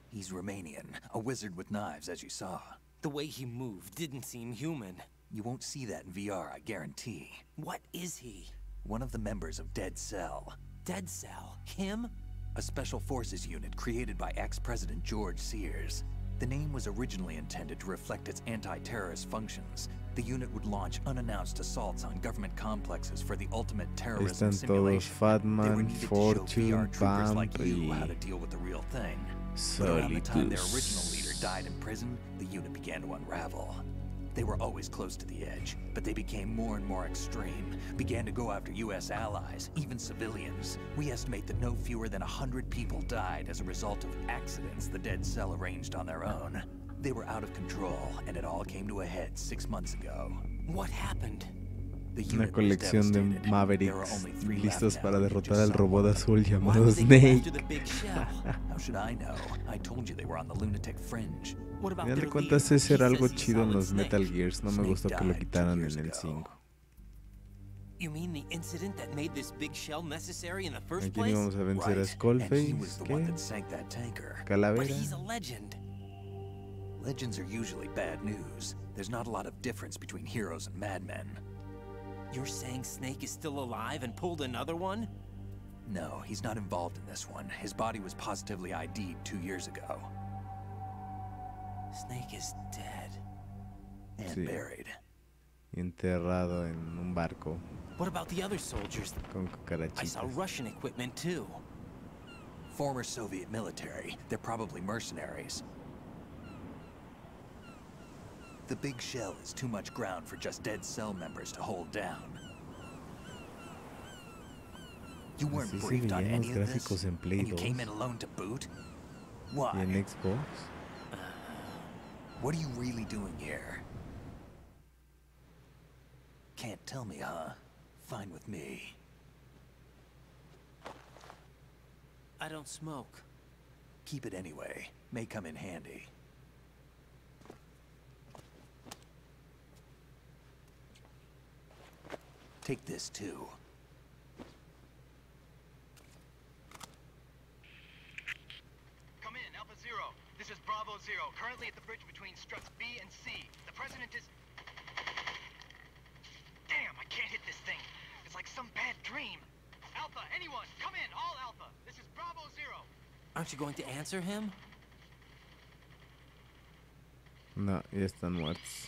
[SPEAKER 11] He's Romanian, a wizard with knives, as you saw.
[SPEAKER 3] The way he moved didn't seem human.
[SPEAKER 11] You won't see that in VR, I guarantee.
[SPEAKER 3] What is he?
[SPEAKER 11] One of the members of Dead Cell.
[SPEAKER 3] Dead Cell? Him?
[SPEAKER 11] A special forces unit created by ex-President George Sears. The name was originally intended to reflect its anti-terrorist functions. The unit would launch unannounced assaults on government complexes for the ultimate terrorism
[SPEAKER 1] Están
[SPEAKER 11] simulation.
[SPEAKER 1] todos Fatman, Fortune, Bam
[SPEAKER 11] like you
[SPEAKER 1] y
[SPEAKER 11] how to deal with the real thing. But around the time their original leader died in prison, the unit began to unravel. They were always close to the edge, but they became more and more extreme, began to go after U.S. allies, even civilians. We estimate that no fewer than 100 people died as a result of accidents the Dead Cell arranged on their own. They were out of control, and it all came to a head 6 months ago.
[SPEAKER 3] What happened?
[SPEAKER 1] Una colección de Mavericks listos para derrotar al robot azul llamado Snake.
[SPEAKER 11] How should I know? I told you they were on the lunatic fringe.
[SPEAKER 1] Final de cuentas ese era algo chido en los Metal Gears, no me gustó que lo quitaran en el 5.
[SPEAKER 3] You mean the incident that made this big shell necessary in the first
[SPEAKER 1] Aquí
[SPEAKER 3] place?
[SPEAKER 1] íbamos a vencer a Skullface, Calavera.
[SPEAKER 3] But he's a legend.
[SPEAKER 11] Legends are usually bad news. There's not a lot of difference between heroes and madmen.
[SPEAKER 3] You're saying Snake is still alive and pulled another one?
[SPEAKER 11] No, he's not involved in this one. His body was positively ID'd 2 years ago.
[SPEAKER 3] Snake is dead.
[SPEAKER 11] And buried.
[SPEAKER 1] Enterrado en un barco.
[SPEAKER 3] What about the other soldiers?
[SPEAKER 1] Con
[SPEAKER 3] I saw
[SPEAKER 1] cucarachitas.
[SPEAKER 3] Russian equipment too.
[SPEAKER 11] Former Soviet military. They're probably mercenaries. The big shell is too much ground for just Dead Cell members to hold down. You weren't
[SPEAKER 1] Así se
[SPEAKER 11] briefed on
[SPEAKER 1] veían
[SPEAKER 11] any
[SPEAKER 1] los
[SPEAKER 11] of this,
[SPEAKER 1] gráficos en Play
[SPEAKER 11] and you
[SPEAKER 1] 2
[SPEAKER 11] came in alone to boot?
[SPEAKER 1] y
[SPEAKER 11] Why?
[SPEAKER 1] en Xbox.
[SPEAKER 11] What are you really doing here? Can't tell me, huh? Fine with me.
[SPEAKER 3] I don't smoke.
[SPEAKER 11] Keep it anyway. May come in handy. Take this too.
[SPEAKER 12] Come in, Alpha Zero. This is Bravo Zero, currently at the bridge between struts B and C. The president is... Damn, I can't hit this thing. It's like some bad dream. Alpha, anyone, come in, all Alpha. This is Bravo Zero.
[SPEAKER 3] Aren't you going to answer him?
[SPEAKER 1] No, ya están muertos.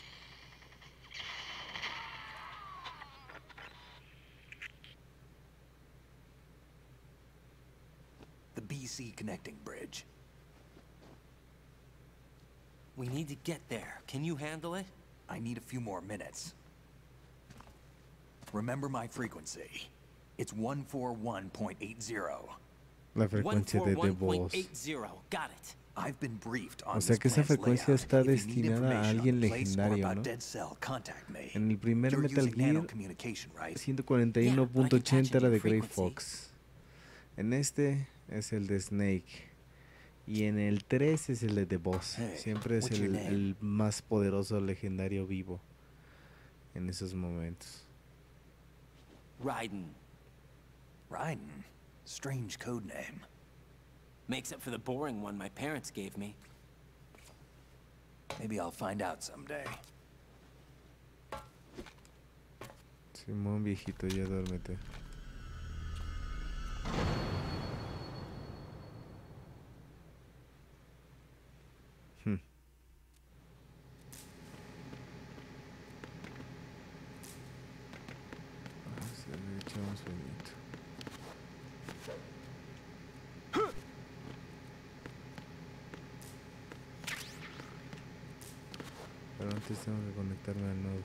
[SPEAKER 11] The BC connecting bridge.
[SPEAKER 3] We need to get there. Can you handle it?
[SPEAKER 11] I need a few more minutes. Remember my frequency. It's 141.80.
[SPEAKER 1] La frecuencia de voz.
[SPEAKER 3] 141.80. Got it.
[SPEAKER 11] I've been briefed on
[SPEAKER 1] O sea que esa frecuencia está destinada a alguien legendario, ¿no? En el primer Metal Gear, 141.80 era de Gray Fox. En este es el de Snake. Y en el 3 es el de The Boss. Siempre es el más poderoso legendario vivo en esos momentos.
[SPEAKER 3] Raiden.
[SPEAKER 11] Raiden? Strange code name.
[SPEAKER 3] Makes up for the boring one my parents gave me.
[SPEAKER 11] Maybe I'll find out someday.
[SPEAKER 1] Simón, viejito, ya duérmete. Se le echa un sueñito. Pero antes tengo que conectarme al nodo.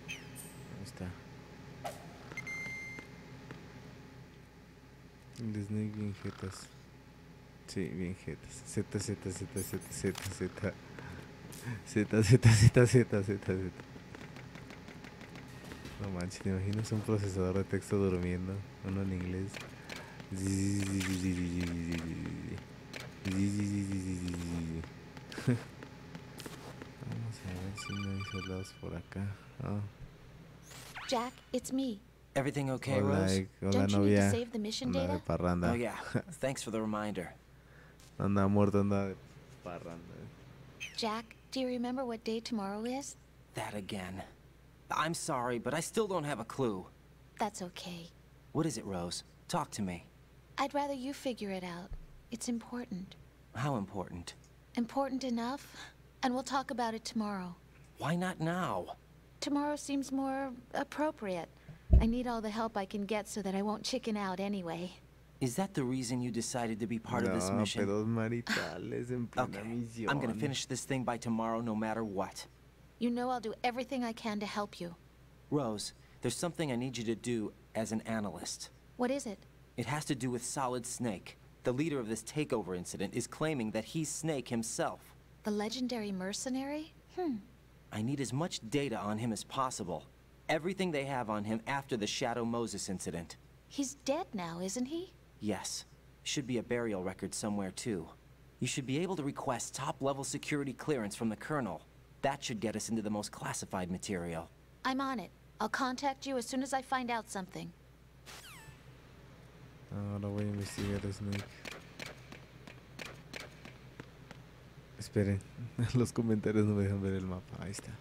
[SPEAKER 1] Ahí está. El de Snake bien jetas. Sí, bien jetas. Z, Z, Z, Z, Z, Z. Z, Z, Z, Z, Z. No manches, ¿te imaginas un procesador de texto durmiendo? Uno en inglés. Vamos a ver si no hay soldados por acá. Oh.
[SPEAKER 6] Jack, it's me.
[SPEAKER 3] Everything okay,
[SPEAKER 1] Hola,
[SPEAKER 3] Rose?
[SPEAKER 1] hola,
[SPEAKER 6] Don't you need
[SPEAKER 1] novia.
[SPEAKER 6] to save the mission
[SPEAKER 1] Anda de
[SPEAKER 6] data?
[SPEAKER 1] parranda.
[SPEAKER 3] Oh yeah, thanks for the reminder.
[SPEAKER 1] Anda muerto, anda de parranda.
[SPEAKER 6] Jack, do you remember what day tomorrow is?
[SPEAKER 3] That again. I'm sorry, but I still don't have a clue.
[SPEAKER 6] That's okay.
[SPEAKER 3] What is it, Rose? Talk to me.
[SPEAKER 6] I'd rather you figure it out. It's important.
[SPEAKER 3] How important?
[SPEAKER 6] Important enough, and we'll talk about it tomorrow.
[SPEAKER 3] Why not now?
[SPEAKER 6] Tomorrow seems more appropriate. I need all the help I can get so that I won't chicken out anyway.
[SPEAKER 3] Is that the reason you decided to be part of this mission?
[SPEAKER 1] Pedos maritales en plena misión.
[SPEAKER 3] I'm gonna finish this thing by tomorrow no matter what.
[SPEAKER 6] You know I'll do everything I can to help you.
[SPEAKER 3] Rose, there's something I need you to do as an analyst.
[SPEAKER 6] What is it?
[SPEAKER 3] It has to do with Solid Snake. The leader of this takeover incident is claiming that he's Snake himself.
[SPEAKER 6] The legendary mercenary?
[SPEAKER 3] I need as much data on him as possible. Everything they have on him after the Shadow Moses incident.
[SPEAKER 6] He's dead now, isn't he?
[SPEAKER 3] Yes. Should be a burial record somewhere, too. You should be able to request top-level security clearance from the Colonel. That should get us into the most classified material.
[SPEAKER 6] I'm on it. I'll contact you as soon as I find out something.
[SPEAKER 1] Ahora voy a investigar a Snake. Esperen, los comentarios no me dejan ver el mapa. Ahí está.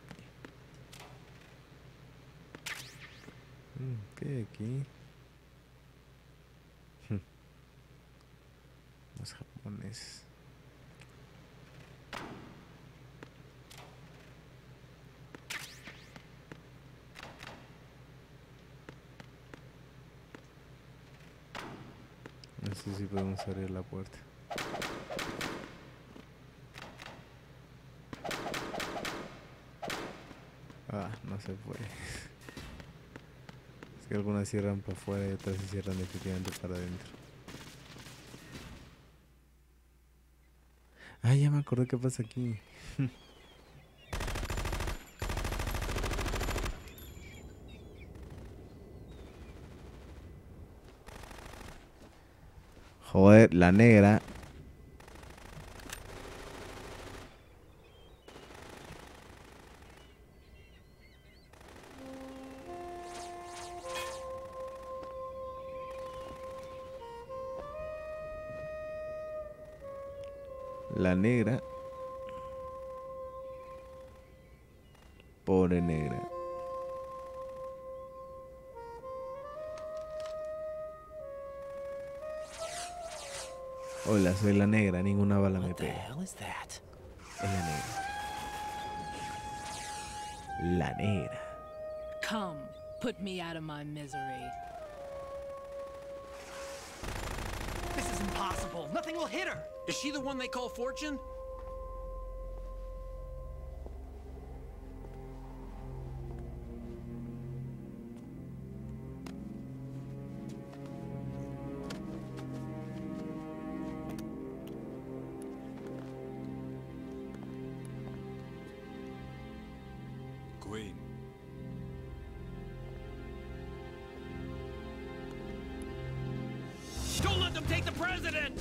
[SPEAKER 1] ¿Qué hay aquí? Los japoneses. No sé si podemos abrir la puerta. Ah, no se puede. Es que algunas cierran para afuera y otras se cierran definitivamente para adentro. Ah, ya me acordé qué pasa aquí. Joder, la negra. La negra. Pobre negra. Hola, soy la negra, ninguna bala me pega. Es la negra. La negra.
[SPEAKER 13] Come, put me out of my misery.
[SPEAKER 7] This is impossible. Nothing will hit her. Is she the one they call Fortune?
[SPEAKER 9] Queen.
[SPEAKER 7] Don't let them take the president!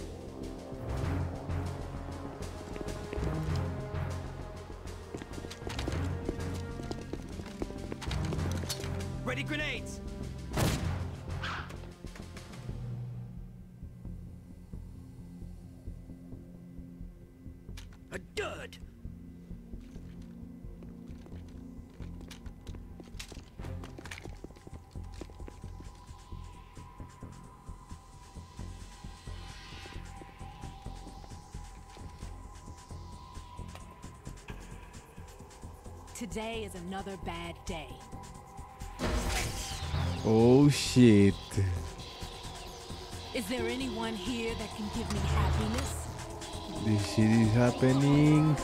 [SPEAKER 7] Ready grenades! A dud!
[SPEAKER 13] Today is another bad day.
[SPEAKER 1] Oh shit.
[SPEAKER 13] Is there anyone here that can give me happiness?
[SPEAKER 1] This shit is happening.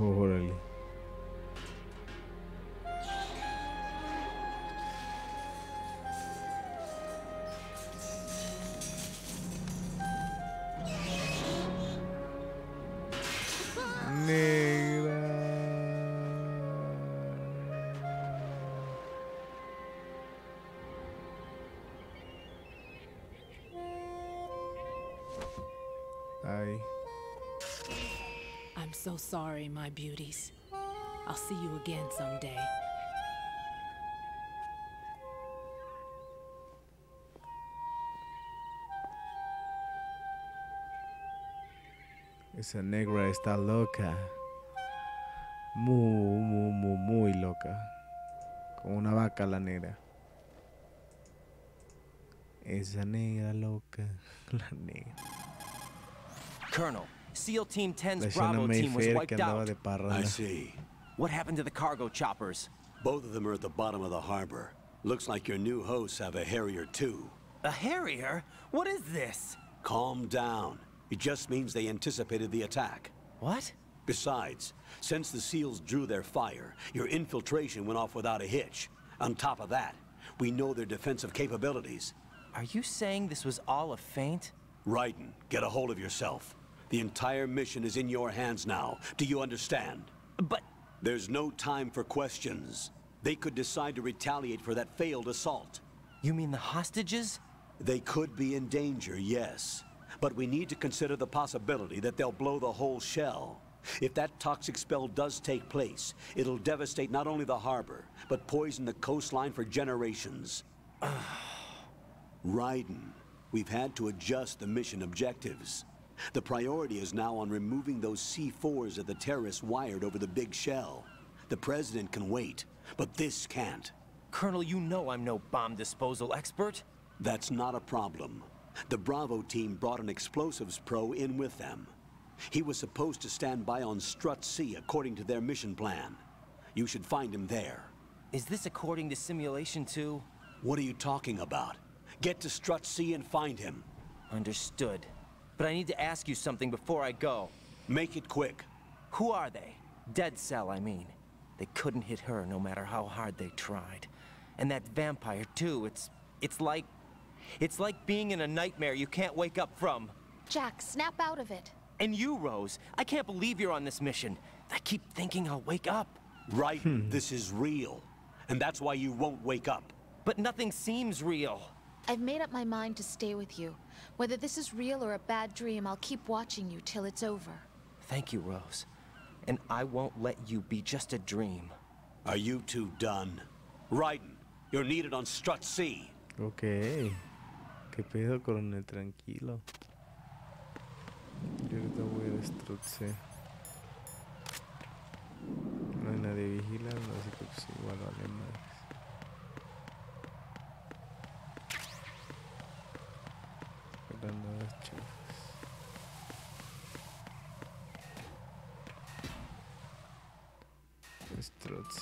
[SPEAKER 1] Órale. Negra. Ay.
[SPEAKER 13] I'm so sorry, my beauties. I'll see you again someday.
[SPEAKER 1] Esa negra está loca. Muy loca. Como una vaca la negra. Esa negra loca. La negra.
[SPEAKER 3] Colonel, SEAL Team 10's
[SPEAKER 1] La escena
[SPEAKER 3] Bravo team was
[SPEAKER 1] Mayfair que
[SPEAKER 3] wiped
[SPEAKER 1] andaba
[SPEAKER 3] out.
[SPEAKER 1] de parranda.
[SPEAKER 2] I see.
[SPEAKER 3] What happened to the cargo choppers?
[SPEAKER 2] Both of them are at the bottom of the harbor. Looks like your new hosts have a Harrier too.
[SPEAKER 3] A Harrier? What is this?
[SPEAKER 2] Calm down. It just means they anticipated the attack.
[SPEAKER 3] What?
[SPEAKER 2] Besides, since the SEALs drew their fire, your infiltration went off without a hitch. On top of that, we know their defensive capabilities.
[SPEAKER 3] Are you saying this was all a feint?
[SPEAKER 2] Raiden, get a hold of yourself. The entire mission is in your hands now. Do you understand?
[SPEAKER 3] But...
[SPEAKER 2] There's no time for questions. They could decide to retaliate for that failed assault.
[SPEAKER 3] You mean the hostages?
[SPEAKER 2] They could be in danger, yes. But we need to consider the possibility that they'll blow the whole shell. If that toxic spell does take place, it'll devastate not only the harbor, but poison the coastline for generations. Raiden, we've had to adjust the mission objectives. The priority is now on removing those C4s that the terrorists wired over the big shell. The president can wait, but this can't.
[SPEAKER 3] Colonel, you know I'm no bomb disposal expert.
[SPEAKER 2] That's not a problem. The Bravo team brought an explosives pro in with them. He was supposed to stand by on Strut C according to their mission plan. You should find him there.
[SPEAKER 3] Is this according to simulation too?
[SPEAKER 2] What are you talking about? Get to Strut C and find him.
[SPEAKER 3] Understood. But I need to ask you something before I go.
[SPEAKER 2] Make it quick.
[SPEAKER 3] Who are they? Dead Cell, I mean. They couldn't hit her no matter how hard they tried. And that vampire too, it's like... It's like being in a nightmare you can't wake up from.
[SPEAKER 6] Jack, snap out of it.
[SPEAKER 3] And you, Rose, I can't believe you're on this mission. I keep thinking I'll wake up.
[SPEAKER 2] Right, this is real. And that's why you won't wake up.
[SPEAKER 3] But nothing seems real.
[SPEAKER 6] I've made up my mind to stay with you. Whether this is real or a bad dream, I'll keep watching you till it's over.
[SPEAKER 3] Thank you, Rose. And I won't let you be just a dream.
[SPEAKER 2] Are you two done? Raiden, you're needed on Strut C.
[SPEAKER 1] Ok. ¿Qué pedo, coronel? Tranquilo. Yo ahorita voy a Strut C. No hay nadie vigilando, así que pues igual vale madres. Esperando a las chicas. Strut C.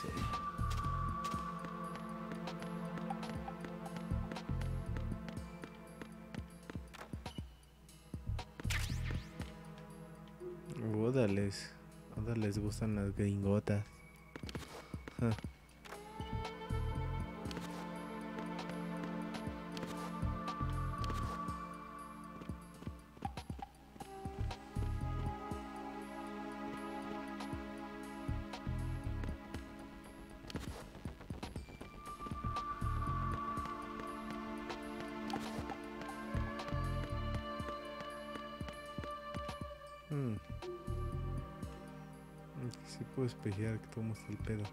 [SPEAKER 1] Oda les gustan las gringotas. Huh. Sí puedo espejear cómo está el pedo.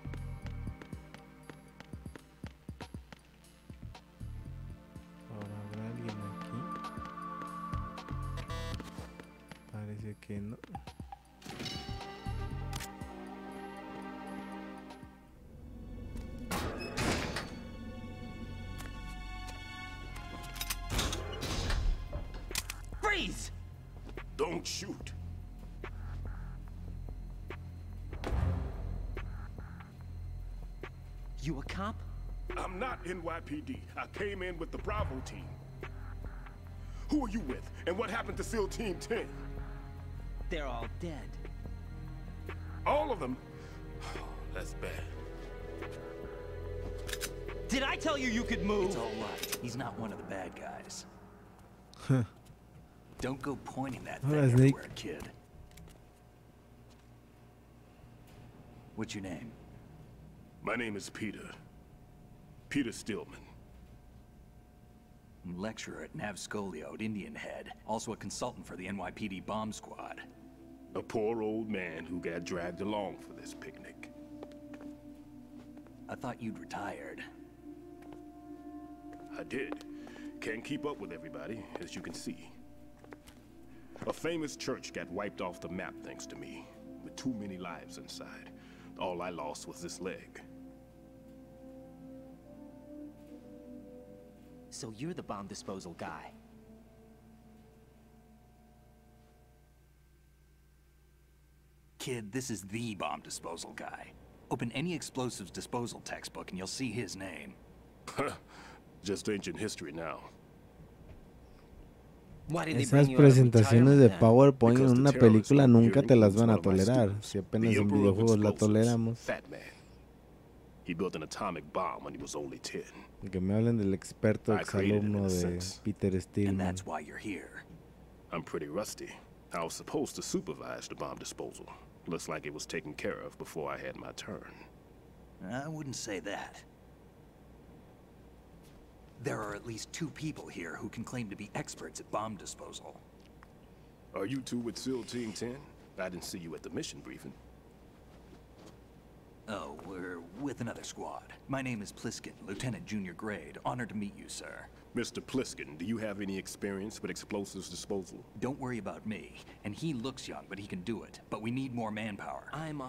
[SPEAKER 1] Ahora habrá alguien aquí. Parece que no.
[SPEAKER 3] Freeze!
[SPEAKER 9] Don't shoot.
[SPEAKER 3] You a cop?
[SPEAKER 9] I'm not NYPD. I came in with the Bravo team. Who are you with? And what happened to SEAL Team 10?
[SPEAKER 3] They're all dead.
[SPEAKER 9] All of them? That's bad.
[SPEAKER 3] Did I tell you you could move?
[SPEAKER 11] It's all right. He's not one of the bad guys.
[SPEAKER 1] Huh.
[SPEAKER 11] Don't go pointing that
[SPEAKER 1] Hola,
[SPEAKER 11] thing
[SPEAKER 1] Snake.
[SPEAKER 11] everywhere, kid. What's your name?
[SPEAKER 9] My name is Peter. Peter Stillman.
[SPEAKER 11] Lecturer at Navscolio at Indian Head. Also a consultant for the NYPD bomb squad.
[SPEAKER 9] A poor old man who got dragged along for this picnic.
[SPEAKER 11] I thought you'd retired.
[SPEAKER 9] I did. Can't keep up with everybody, as you can see. A famous church got wiped off the map thanks to me, with too many lives inside. All I lost was this leg.
[SPEAKER 3] So you're the bomb disposal guy.
[SPEAKER 11] Kid, this is the bomb disposal guy. Open any explosives disposal textbook and you'll see his name.
[SPEAKER 9] Just ancient history now.
[SPEAKER 1] Esas presentaciones de PowerPoint en una película nunca te las van a tolerar. Si apenas en videojuegos la toleramos.
[SPEAKER 9] He built an atomic bomb when he was only 10.
[SPEAKER 1] Que me hablen del experto exalumno de Peter Stillman.
[SPEAKER 11] And that's why you're here.
[SPEAKER 9] I'm pretty rusty. I was supposed to supervise the bomb disposal. Looks like it was taken care of before I had my turn.
[SPEAKER 11] I wouldn't say that. There are at least 2 people here who can claim to be experts at bomb disposal.
[SPEAKER 9] Are you two with SEAL Team 10? I didn't see you at the mission briefing.
[SPEAKER 11] Oh, we're with another squad. My name is Pliskin, Lieutenant Junior Grade. Honored to meet you, sir.
[SPEAKER 9] Mr. Pliskin, do you have any experience with explosives disposal?
[SPEAKER 11] Don't worry about me. And he looks young, but he can do it. But we need more manpower.
[SPEAKER 3] I'm,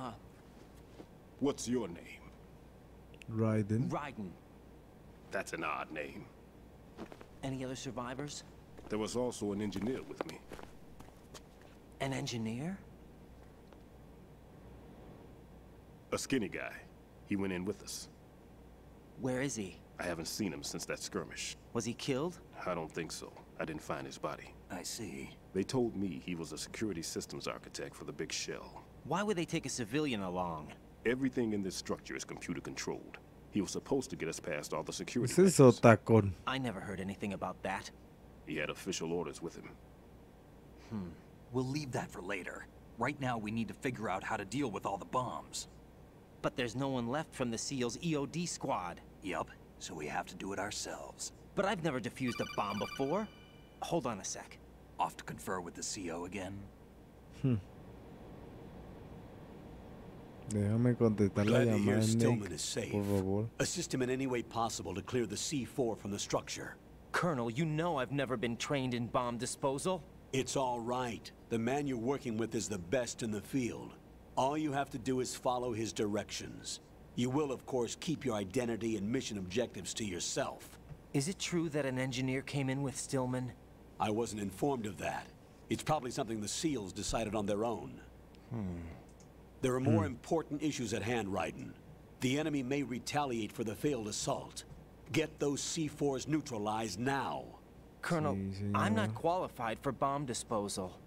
[SPEAKER 9] What's your name?
[SPEAKER 1] Raiden.
[SPEAKER 3] Raiden.
[SPEAKER 9] That's an odd name.
[SPEAKER 3] Any other survivors?
[SPEAKER 9] There was also an engineer with me.
[SPEAKER 3] An engineer?
[SPEAKER 9] A skinny guy. He went in with us.
[SPEAKER 3] Where is he?
[SPEAKER 9] I haven't seen him since that skirmish.
[SPEAKER 3] Was he killed?
[SPEAKER 9] I don't think so. I didn't find his body.
[SPEAKER 11] I see.
[SPEAKER 9] They told me he was a security systems architect for the big shell.
[SPEAKER 3] Why would they take a civilian along?
[SPEAKER 9] Everything in this structure is computer controlled. He was supposed to get us past all the security.
[SPEAKER 1] ¿Qué es eso, tacón?
[SPEAKER 3] I never heard anything about that.
[SPEAKER 9] He had official orders with him.
[SPEAKER 11] We'll leave that for later. Right now, we need to figure out how to deal with all the bombs.
[SPEAKER 3] But there's no one left from the SEAL's EOD squad.
[SPEAKER 11] Yup, so we have to do it ourselves.
[SPEAKER 3] But I've never defused a bomb before. Hold on a sec.
[SPEAKER 11] Off to confer with the CO again?
[SPEAKER 1] Déjame contestar la
[SPEAKER 2] Glad to hear
[SPEAKER 1] llamada,
[SPEAKER 2] Stillman
[SPEAKER 1] Nick,
[SPEAKER 2] is safe.
[SPEAKER 1] por favor.
[SPEAKER 2] Assist him in any way possible to clear the C4 from the structure.
[SPEAKER 3] Colonel, you know I've never been trained in bomb disposal.
[SPEAKER 2] It's all right. The man you're working with is the best in the field. All you have to do is follow his directions. You will, of course, keep your identity and mission objectives to yourself.
[SPEAKER 3] Is it true that an engineer came in with Stillman?
[SPEAKER 2] I wasn't informed of that. It's probably something the SEALs decided on their own. There are more important issues at hand, Raiden. The enemy may retaliate for the failed assault. Get those C4s neutralized now.
[SPEAKER 3] Colonel,
[SPEAKER 1] Sí,
[SPEAKER 3] I'm
[SPEAKER 1] señor.
[SPEAKER 3] not qualified for bomb disposal.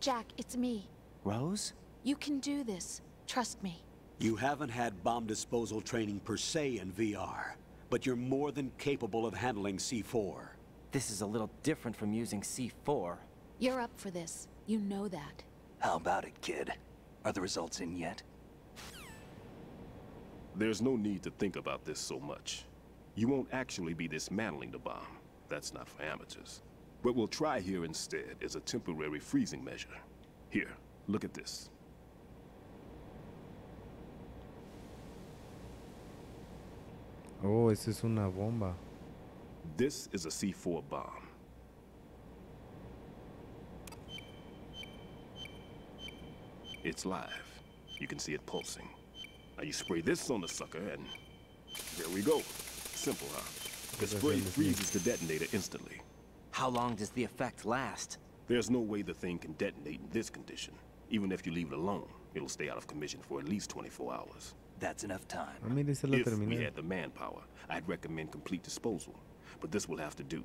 [SPEAKER 6] Jack, it's me.
[SPEAKER 3] Rose?
[SPEAKER 6] You can do this. Trust me.
[SPEAKER 2] You haven't had bomb disposal training per se in VR, but you're more than capable of handling C4.
[SPEAKER 3] This is a little different from using C4.
[SPEAKER 6] You're up for this. You know that.
[SPEAKER 11] How about it, kid? Are the results in yet?
[SPEAKER 9] There's no need to think about this so much. You won't actually be dismantling the bomb. That's not for amateurs. What we'll try here instead is a temporary freezing measure. Here, look at this.
[SPEAKER 1] Oh, esa es una bomba.
[SPEAKER 9] This is a C4 bomb. It's live. You can see it pulsing. Now you spray this on the sucker and there we go. Simple, huh? The spray freezes the detonator instantly.
[SPEAKER 3] How long does the effect last?
[SPEAKER 9] There's no way the thing can detonate in this condition. Even if you leave it alone, it'll stay out of commission for at least 24 hours.
[SPEAKER 11] That's enough time.
[SPEAKER 1] Ah, mire, se lo
[SPEAKER 9] If we
[SPEAKER 1] terminé.
[SPEAKER 9] had the manpower, I'd recommend complete disposal. But this will have to do.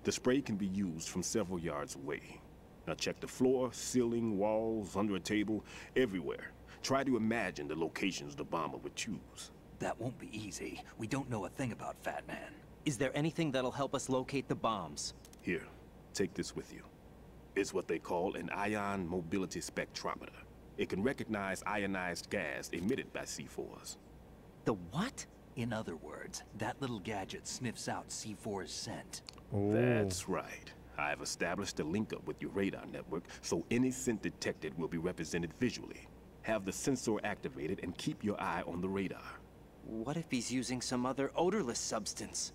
[SPEAKER 9] The spray can be used from several yards away. Now check the floor, ceiling, walls, under a table, everywhere. Try to imagine the locations the bomber would choose.
[SPEAKER 11] That won't be easy. We don't know a thing about Fat Man.
[SPEAKER 3] Is there anything that'll help us locate the bombs?
[SPEAKER 9] Here, take this with you. It's what they call an ion mobility spectrometer. It can recognize ionized gas emitted by C4s.
[SPEAKER 3] The what?
[SPEAKER 11] In other words, that little gadget sniffs out C4's scent.
[SPEAKER 1] Oh.
[SPEAKER 9] That's right. I've established a link up with your radar network, so any scent detected will be represented visually. Have the sensor activated and keep your eye on the radar.
[SPEAKER 3] What if he's using some other odorless substance?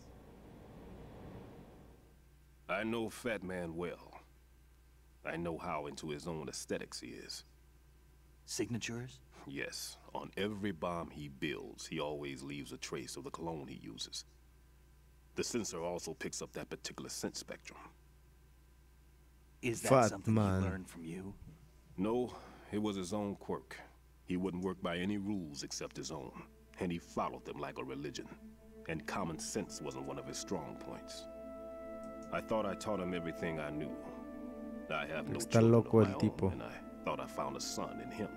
[SPEAKER 9] I know Fat Man well. I know how into his own aesthetics he is.
[SPEAKER 11] Signatures?
[SPEAKER 9] Yes, on every bomb he builds, he always leaves a trace of the cologne he uses. The sensor also picks up that particular scent spectrum.
[SPEAKER 11] Is that
[SPEAKER 1] Fat
[SPEAKER 11] something
[SPEAKER 1] Man.
[SPEAKER 11] he learned from you?
[SPEAKER 9] No, it was his own quirk. He wouldn't work by any rules except his own, and he followed them like a religion. And common sense wasn't one of his strong points. I thought I taught him everything I knew. I have no
[SPEAKER 1] Está
[SPEAKER 9] children
[SPEAKER 1] loco
[SPEAKER 9] of
[SPEAKER 1] el
[SPEAKER 9] my
[SPEAKER 1] tipo.
[SPEAKER 9] own, and I thought I found a son in him.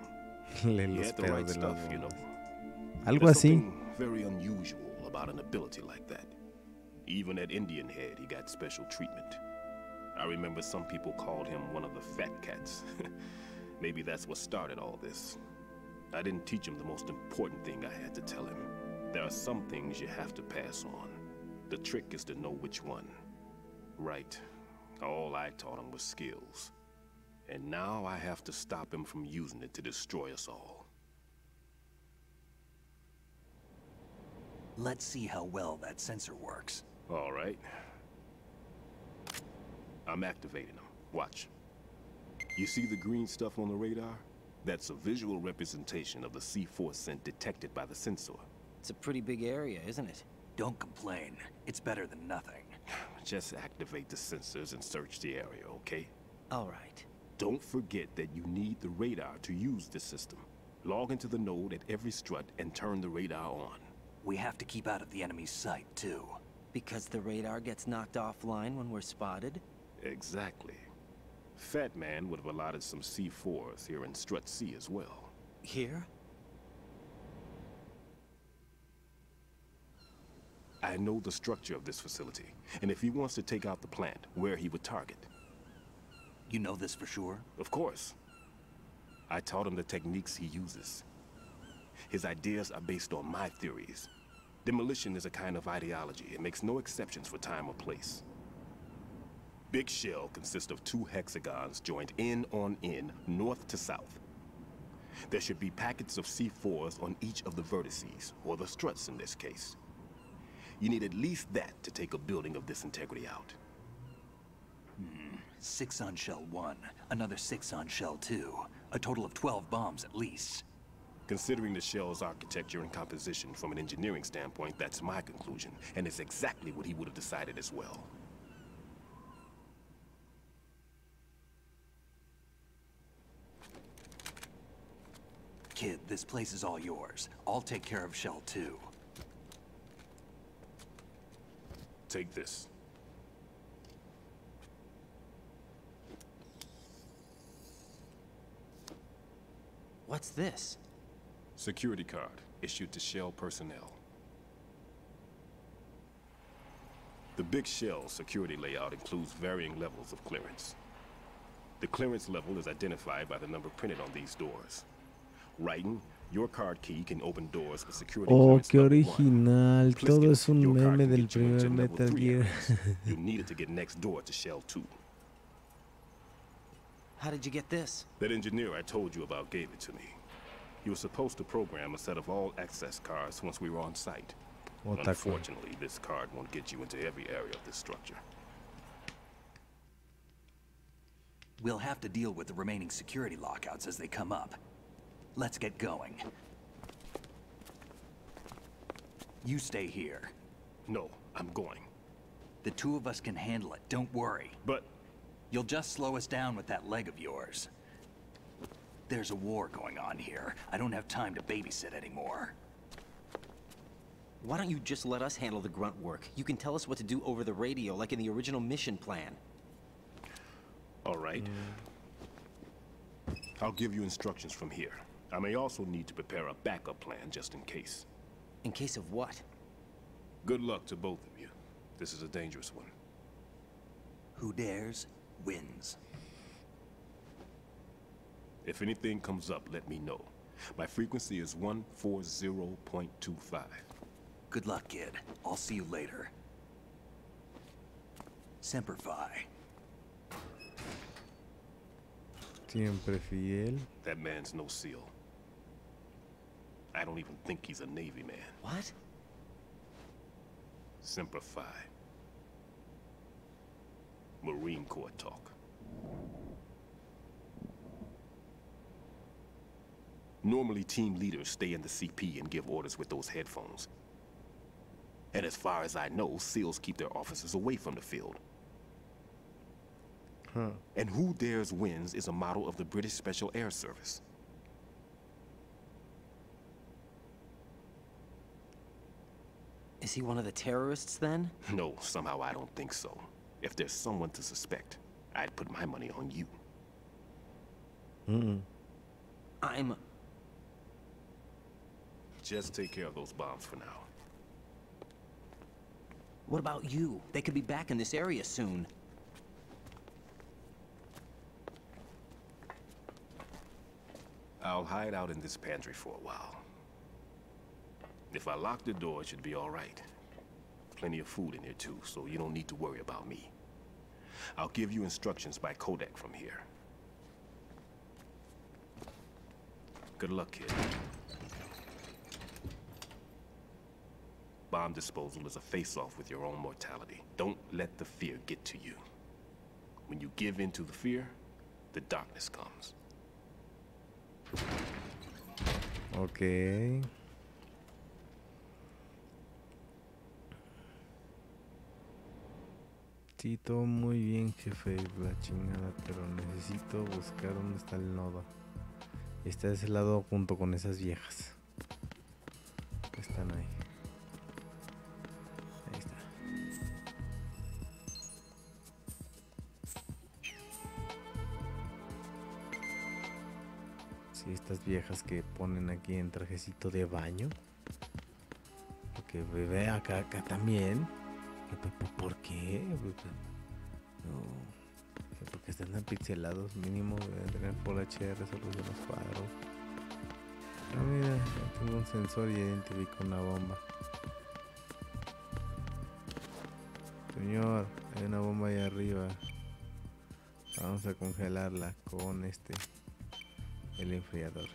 [SPEAKER 1] Lee
[SPEAKER 9] He
[SPEAKER 1] los
[SPEAKER 9] had the
[SPEAKER 1] pedos
[SPEAKER 9] right
[SPEAKER 1] de la
[SPEAKER 9] stuff, you know.
[SPEAKER 1] bomba. Algo
[SPEAKER 9] There's
[SPEAKER 1] así.
[SPEAKER 9] something very unusual about an ability like that. Even at Indian Head, he got special treatment. I remember some people called him one of the fat cats. Maybe that's what started all this. I didn't teach him the most important thing I had to tell him. There are some things you have to pass on. The trick is to know which one. Right. All I taught him was skills. And now I have to stop him from using it to destroy us all.
[SPEAKER 11] Let's see how well that sensor works.
[SPEAKER 9] All right. I'm activating them. Watch. You see the green stuff on the radar? That's a visual representation of the C4 scent detected by the sensor.
[SPEAKER 3] It's a pretty big area, isn't it?
[SPEAKER 11] Don't complain. It's better than nothing.
[SPEAKER 9] Just activate the sensors and search the area, okay?
[SPEAKER 3] All right.
[SPEAKER 9] Don't forget that you need the radar to use this system. Log into the node at every strut and turn the radar on.
[SPEAKER 11] We have to keep out of the enemy's sight, too.
[SPEAKER 3] Because the radar gets knocked offline when we're spotted?
[SPEAKER 9] Exactly. Fat Man would have allotted some C4s here in Strut C as well.
[SPEAKER 3] Here?
[SPEAKER 9] I know the structure of this facility, and if he wants to take out the plant, where he would target.
[SPEAKER 11] You know this for sure?
[SPEAKER 9] Of course. I taught him the techniques he uses. His ideas are based on my theories. Demolition is a kind of ideology. It makes no exceptions for time or place. Big shell consists of 2 hexagons joined end on end, north to south. There should be packets of C4s on each of the vertices, or the struts in this case. You need at least that to take a building of this integrity out.
[SPEAKER 11] 6 on shell 1, another 6 on shell 2. A total of 12 bombs at least.
[SPEAKER 9] Considering the shell's architecture and composition from an engineering standpoint, that's my conclusion, and it's exactly what he would have decided as well.
[SPEAKER 11] Kid, this place is all yours. I'll take care of shell 2.
[SPEAKER 9] Take this.
[SPEAKER 3] What's this?
[SPEAKER 9] Security card, issued to Shell personnel. The Big Shell security layout includes varying levels of clearance. The clearance level is identified by the number printed on these doors. Writing, your card key can open doors with security clearance
[SPEAKER 1] qué
[SPEAKER 9] level 1.
[SPEAKER 1] original. Todo
[SPEAKER 9] Pliskin,
[SPEAKER 1] es un
[SPEAKER 9] your card
[SPEAKER 1] meme
[SPEAKER 9] can
[SPEAKER 1] del
[SPEAKER 9] get you into
[SPEAKER 1] primer
[SPEAKER 9] level
[SPEAKER 1] Metal
[SPEAKER 9] 3
[SPEAKER 1] Gear.
[SPEAKER 9] areas. You need it to get next door to Shell 2.
[SPEAKER 3] How did you get this?
[SPEAKER 9] That engineer I told you about gave it to me. He was supposed to program a set of all access cards once we were on site.
[SPEAKER 1] Otaku.
[SPEAKER 9] Unfortunately, this card won't get you into every area of this structure.
[SPEAKER 11] We'll have to deal with the remaining security lockouts as they come up. Let's get going. You stay here.
[SPEAKER 9] No, I'm going.
[SPEAKER 11] The 2 of us can handle it, don't worry.
[SPEAKER 9] But...
[SPEAKER 11] You'll just slow us down with that leg of yours. There's a war going on here. I don't have time to babysit anymore.
[SPEAKER 3] Why don't you just let us handle the grunt work? You can tell us what to do over the radio, like in the original mission plan.
[SPEAKER 9] All right. I'll give you instructions from here. I may also need to prepare a backup plan just in case.
[SPEAKER 3] In case of what?
[SPEAKER 9] Good luck to both of you. This is a dangerous one.
[SPEAKER 11] Who dares, wins.
[SPEAKER 9] If anything comes up, let me know. My frequency is 140.25.
[SPEAKER 11] Good luck, kid. I'll see you later. Semper Fi.
[SPEAKER 1] Siempre fiel.
[SPEAKER 9] That man's no SEAL. I don't even think he's a Navy man.
[SPEAKER 3] What?
[SPEAKER 9] Semper Fi. Marine Corps talk. Normally, team leaders stay in the CP and give orders with those headphones. And as far as I know, SEALs keep their officers away from the field.
[SPEAKER 1] Huh.
[SPEAKER 9] And Who Dares Wins is a model of the British Special Air Service.
[SPEAKER 3] Is he one of the terrorists, then?
[SPEAKER 9] No, somehow I don't think so. If there's someone to suspect, I'd put my money on you.
[SPEAKER 3] I'm...
[SPEAKER 9] Just take care of those bombs for now.
[SPEAKER 3] What about you? They could be back in this area soon.
[SPEAKER 9] I'll hide out in this pantry for a while. If I lock the door, it should be all right. Plenty of food in here too, so you don't need to worry about me. I'll give you instructions by codec from here. Good luck, kid. Bomb disposal is a face-off with your own mortality. Don't let the fear get to you. When you give in to the fear, the darkness comes.
[SPEAKER 1] Ok. Sí, todo muy bien, jefe. La chingada, pero necesito buscar dónde está el nodo. Y está de ese lado junto con esas viejas. Están ahí. Ahí está. Sí, estas viejas que ponen aquí en trajecito de baño. Ok. que ve acá también. ¿Por qué? No, porque están tan pixelados, mínimo deben tener Full HD resolución los cuadros. Ah, mira, tengo un sensor y identifico una bomba. Señor, hay una bomba ahí arriba. Vamos a congelarla con el enfriador.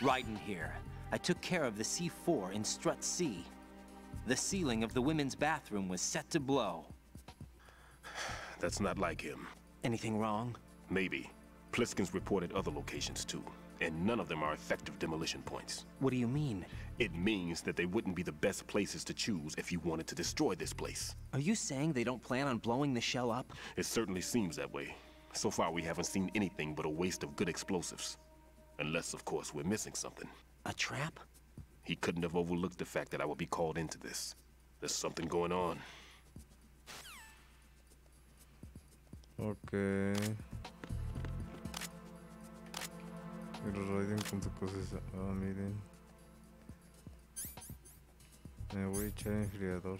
[SPEAKER 3] Raiden here. I took care of the C4 in Strut C. The ceiling of the women's bathroom was set to blow.
[SPEAKER 9] That's not like him.
[SPEAKER 3] Anything wrong?
[SPEAKER 9] Maybe. Pliskin's reported other locations too, and none of them are effective demolition points.
[SPEAKER 3] What do you mean?
[SPEAKER 9] It means that they wouldn't be the best places to choose if you wanted to destroy this place.
[SPEAKER 3] Are you saying they don't plan on blowing the shell up?
[SPEAKER 9] It certainly seems that way. So far, we haven't seen anything but a waste of good explosives. Unless, of course, we're missing something.
[SPEAKER 3] A trap?
[SPEAKER 9] He couldn't have overlooked the fact that I would be called into this. There's something going on.
[SPEAKER 1] Okay. El Raiden con su cosa esa. Ah, miren. Me voy a echar enfriador.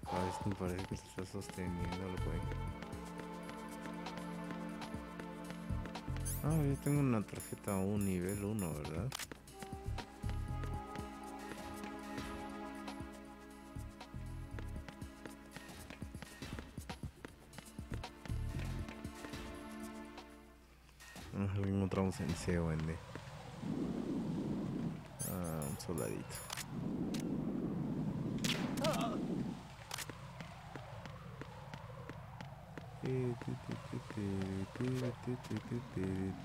[SPEAKER 1] Ah, esto me parece que se está sosteniendo el güey. Ah, yo tengo una tarjeta 1 nivel 1, ¿verdad? Encontramos en COND. Ah, un soldadito.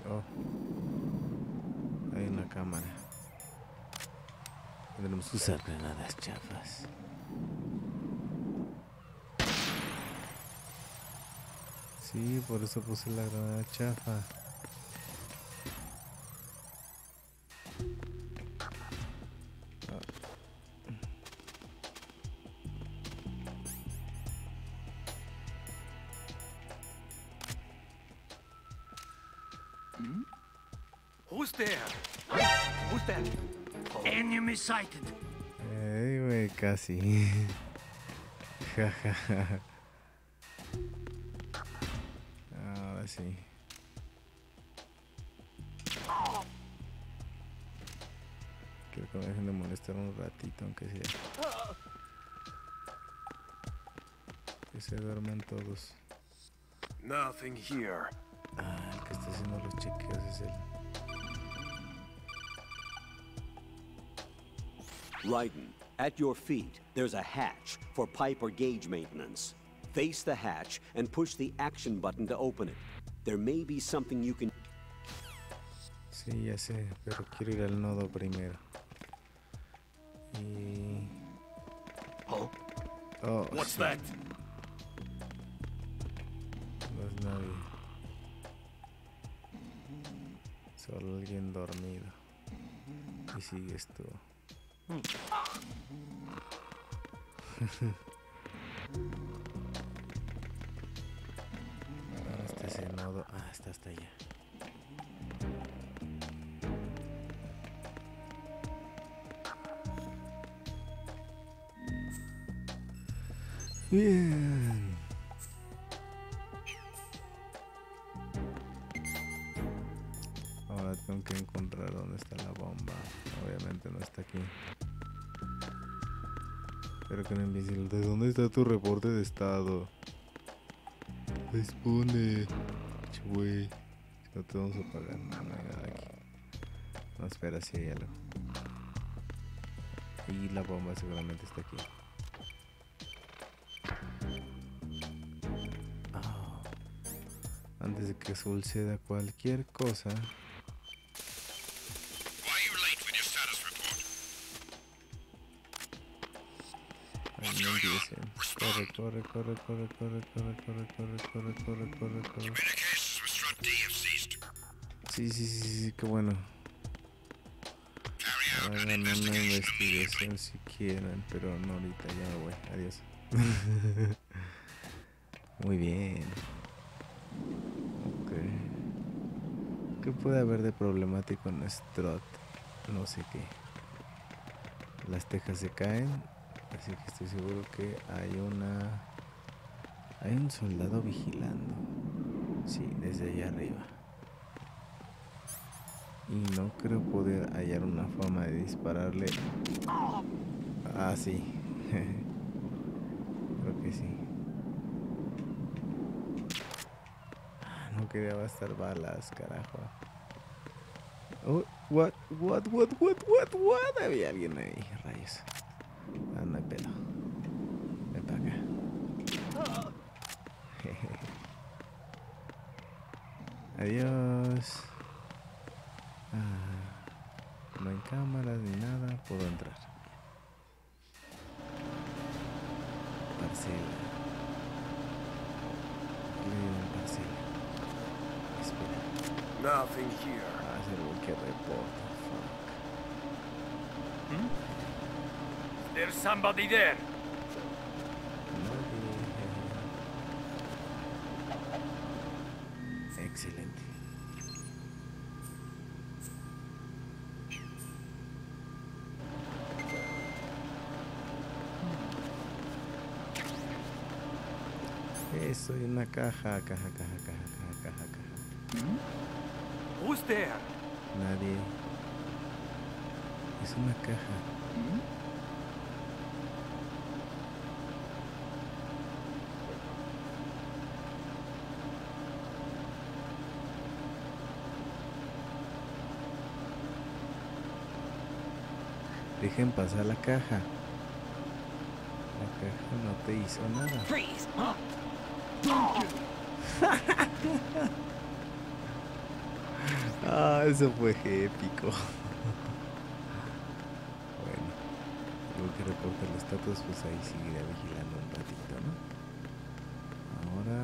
[SPEAKER 1] Oh, hay una cámara. Tenemos que usar granadas chafas. Sí, por eso puse la granada chafa.
[SPEAKER 7] Who's there? Who's that? Enemy sighted.
[SPEAKER 1] Güey, casi. Ahora sí. Quiero que me dejen de molestar un ratito, aunque sea. Que se duerman todos.
[SPEAKER 9] Nothing here.
[SPEAKER 1] Ah, el que está haciendo los chequeos es él.
[SPEAKER 2] Raiden, at your feet, there's a hatch for pipe or gauge maintenance. Face the hatch and push the action button to open it. There may be something you can...
[SPEAKER 1] Sí, ya sé, pero quiero ir al nodo primero. Y...
[SPEAKER 9] Oh, what's
[SPEAKER 1] sí.
[SPEAKER 9] that?
[SPEAKER 1] No es nadie. Solo alguien dormido. Y sigues tú. ¿Dónde está ese nodo? Ah, está hasta allá. Bien. Ahora tengo que encontrar dónde está la bomba. Obviamente no está aquí. Espero que no invisible. ¿De dónde está tu reporte de estado? Responde. Güey. No te vamos a pagar. No hay nada aquí. No, espera, si hay algo. Y la bomba seguramente está aquí. Oh. Antes de que suceda cualquier cosa. Corre, corre, corre, corre, corre, corre, corre, corre, corre, corre, corre, corre. Sí, qué bueno. Hagan una investigación si quieren, pero no ahorita, ya me voy. Adiós. Muy bien. Ok. ¿Qué puede haber de problemático en Strut? No sé qué. Las tejas se caen, así que estoy seguro que hay un soldado vigilando. Sí, desde allá arriba. Y no creo poder hallar una forma de dispararle. Ah, sí. Creo que sí. No quería gastar balas, carajo. Oh, what? Había alguien ahí, rayos. Ah, no hay pedo. Ven para acá. Adiós. No hay cámaras ni nada, puedo entrar. Parcela. Parcela. Espera.
[SPEAKER 9] Nothing here.
[SPEAKER 1] Se lo que reporta.
[SPEAKER 14] Hmm? There's somebody there.
[SPEAKER 1] Excelente. Eso, y una caja.
[SPEAKER 14] Who's there?
[SPEAKER 1] Nadie. Es una caja. Dejen pasar la caja. La caja no te hizo nada.
[SPEAKER 14] Freeze.
[SPEAKER 1] Ah, eso fue épico. Bueno, luego que reporte el estatus, pues ahí seguiré vigilando un ratito, ¿no? Ahora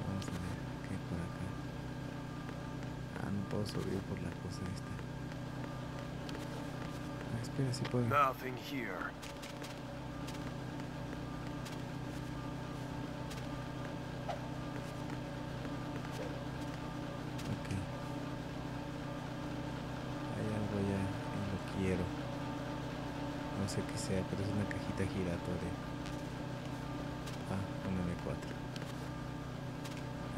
[SPEAKER 1] vamos a ver qué hay por acá. Ah, no puedo subir por la cosa esta. Ah, espera, si puedo.
[SPEAKER 9] Nothing here.
[SPEAKER 1] No sé qué sea, pero es una cajita giratoria. Ah, un M4.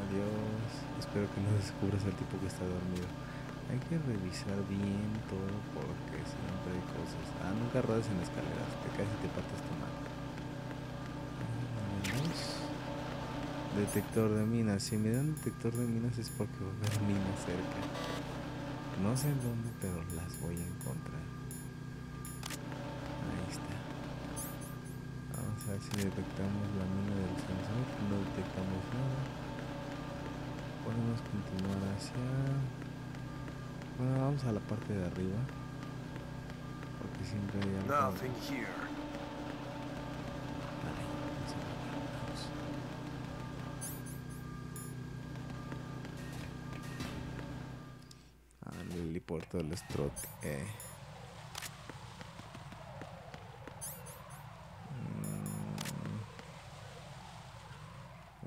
[SPEAKER 1] Adiós. Espero que no descubras al tipo que está dormido. Hay que revisar bien todo porque siempre hay cosas. Ah, nunca rodes en escaleras. Te caes y te partes tu mano. Detector de minas. Si me dan detector de minas es porque va a haber minas cerca. No sé en dónde, pero las voy a encontrar. Ahí está. Vamos a ver si detectamos la mina del sensor. No detectamos nada. Podemos continuar hacia... Bueno, vamos a la parte de arriba. Porque siempre hay algo.
[SPEAKER 9] Nothing here.
[SPEAKER 1] Vale, vamos a ver. El helipuerto del Strut.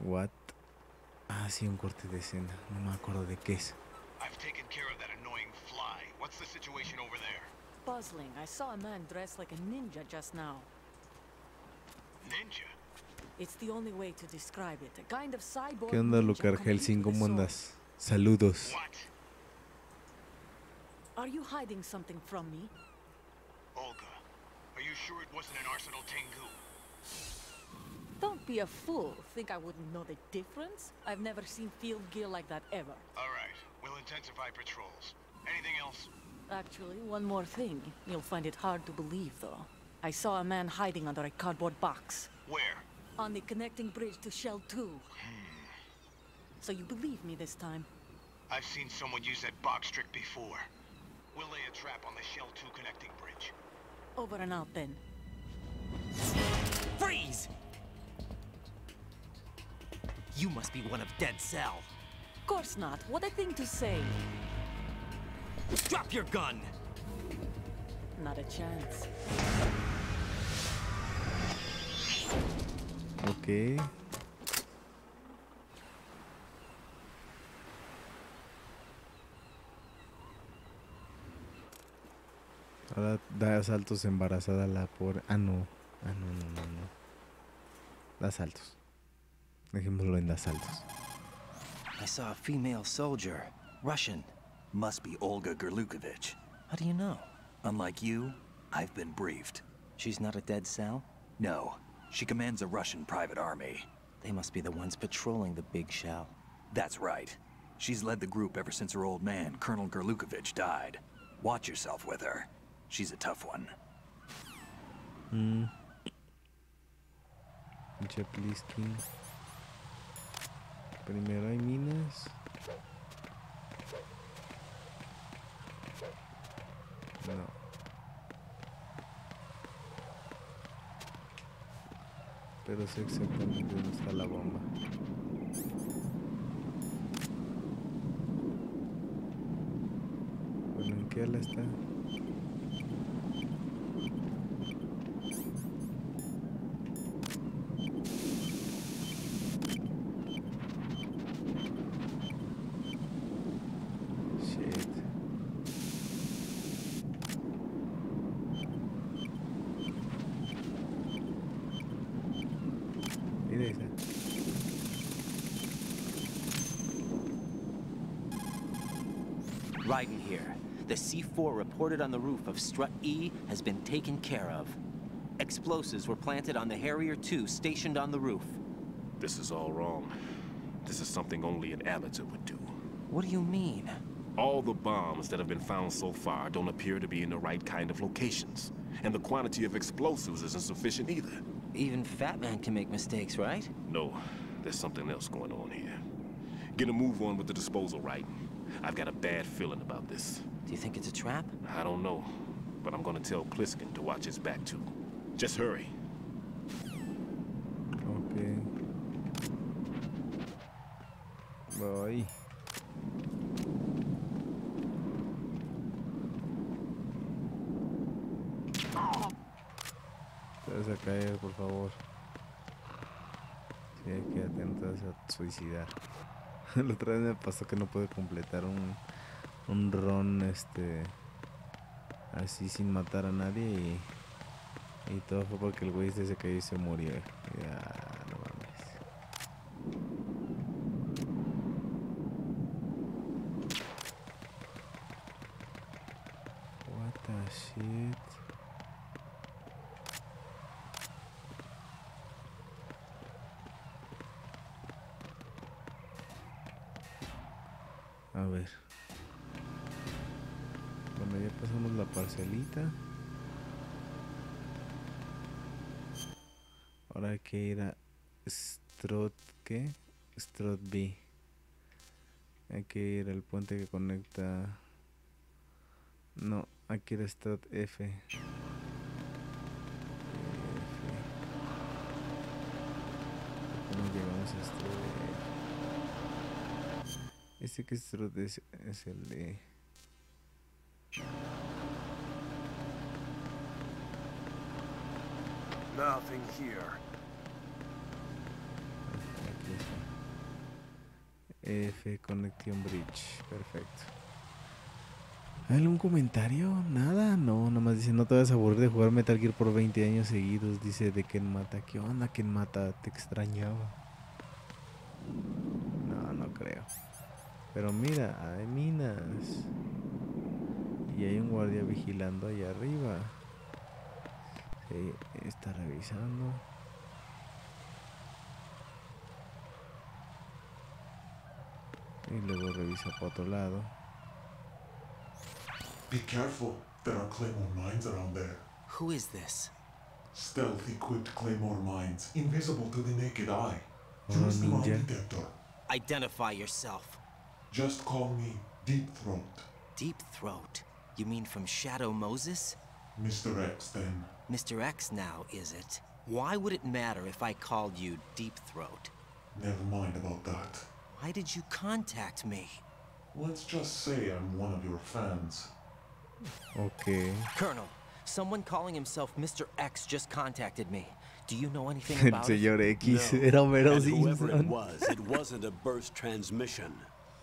[SPEAKER 1] What? Ah, sí, un corte de escena. No me acuerdo de qué es.
[SPEAKER 12] I've taken care of that annoying fly. What's the situation over there?
[SPEAKER 13] Puzzling. I saw a man dressed like a ninja just now.
[SPEAKER 12] Ninja?
[SPEAKER 13] It's the only way to describe it. A kind of cyborg.
[SPEAKER 1] ¿Qué onda, Lucar Helsing? ¿Cómo andas? Saludos.
[SPEAKER 12] What?
[SPEAKER 13] Are you hiding something from me?
[SPEAKER 12] Olga, are you sure it wasn't an Arsenal Tengu?
[SPEAKER 13] Don't be a fool. Think I wouldn't know the difference? I've never seen field gear like that ever.
[SPEAKER 12] All right, we'll intensify patrols. Anything else?
[SPEAKER 13] Actually, one more thing. You'll find it hard to believe, though. I saw a man hiding under a cardboard box.
[SPEAKER 12] Where?
[SPEAKER 13] On the connecting bridge to Shell 2. So you believe me this time?
[SPEAKER 12] I've seen someone use that box trick before. We'll lay a trap on the Shell 2 connecting bridge.
[SPEAKER 13] Over and out, then.
[SPEAKER 7] Freeze! You must be one of Dead Cell.
[SPEAKER 13] Of course not. What a thing to say.
[SPEAKER 7] Drop your gun!
[SPEAKER 13] Not a chance.
[SPEAKER 1] Ok. Ahora da saltos embarazada la pobre. Ah, no. Ah, no. Da saltos. Dejémoslo en da saltos.
[SPEAKER 3] I saw a female soldier. Russian.
[SPEAKER 11] Must be Olga Gerlukovich.
[SPEAKER 3] How do you know?
[SPEAKER 11] Unlike you, I've been briefed.
[SPEAKER 3] She's not a dead cell?
[SPEAKER 11] No. She commands a Russian private army.
[SPEAKER 3] They must be the ones patrolling the big shell.
[SPEAKER 11] That's right. She's led the group ever since her old man, Colonel Gerlukovich, died. Watch yourself with her. She's a tough one.
[SPEAKER 1] Chaplisky. Primero hay minas. No. Pero sé exactamente dónde está la bomba. Bueno, ¿en qué ala está?
[SPEAKER 3] Raiden here. The C4 reported on the roof of Strut E has been taken care of. Explosives were planted on the Harrier 2 stationed on the roof.
[SPEAKER 9] This is all wrong. This is something only an amateur would do.
[SPEAKER 3] What do you mean?
[SPEAKER 9] All the bombs that have been found so far don't appear to be in the right kind of locations. And the quantity of explosives isn't sufficient either.
[SPEAKER 3] Even Fat Man can make mistakes, right?
[SPEAKER 9] No, there's something else going on here. Get a move on with the disposal, right? I've got a bad feeling about this.
[SPEAKER 3] Do you think it's a trap?
[SPEAKER 9] I don't know, but I'm gonna tell Pliskin to watch his back too. Just hurry.
[SPEAKER 1] Okay. Voy. Te vas a caer, por favor. Sí, hay que atentarse a suicidar. La otra vez me pasó que no pude completar un run así sin matar a nadie y todo fue porque el güey se cayó y se murió. Ya, no mames. What the shit. A ver. Bueno, ya pasamos la parcelita. Ahora hay que ir a Strut, ¿qué? Strut B. Hay que ir al puente que conecta. No, hay que ir a Strut F. ¿Cómo llegamos a Strut F? Este que es el de...
[SPEAKER 14] Nothing here.
[SPEAKER 1] Aquí está. F Connection Bridge. Perfecto. ¿Hay algún comentario? Nada, no, nomás dice, no te vas a aburrir de jugar Metal Gear por 20 años seguidos. Dice de Ken Mata. ¿Qué onda, Ken Mata? Te extrañaba. No, no creo. Pero mira, hay minas. Y hay un guardia vigilando allá arriba. Sí, está revisando. Y luego revisa para otro lado.
[SPEAKER 15] Be careful. There are Claymore mines around there.
[SPEAKER 3] Who is this?
[SPEAKER 15] Stealth-equipped Claymore mines, invisible to the naked eye. Use the mine detector.
[SPEAKER 3] Identify yourself.
[SPEAKER 15] Just call me Deep Throat.
[SPEAKER 3] Deep Throat? You mean from Shadow Moses?
[SPEAKER 15] Mr. X, then.
[SPEAKER 3] Mr. X now, is it? Why would it matter if I called you Deep Throat?
[SPEAKER 15] Never mind about that.
[SPEAKER 3] Why did you contact me?
[SPEAKER 15] Let's just say I'm one of your fans.
[SPEAKER 1] Okay.
[SPEAKER 3] Colonel, someone calling himself Mr. X just contacted me. Do you know anything
[SPEAKER 1] El
[SPEAKER 3] about it?
[SPEAKER 1] señor X
[SPEAKER 2] No.
[SPEAKER 1] era Homero
[SPEAKER 2] And whoever
[SPEAKER 1] Simpson.
[SPEAKER 2] it wasn't a burst transmission.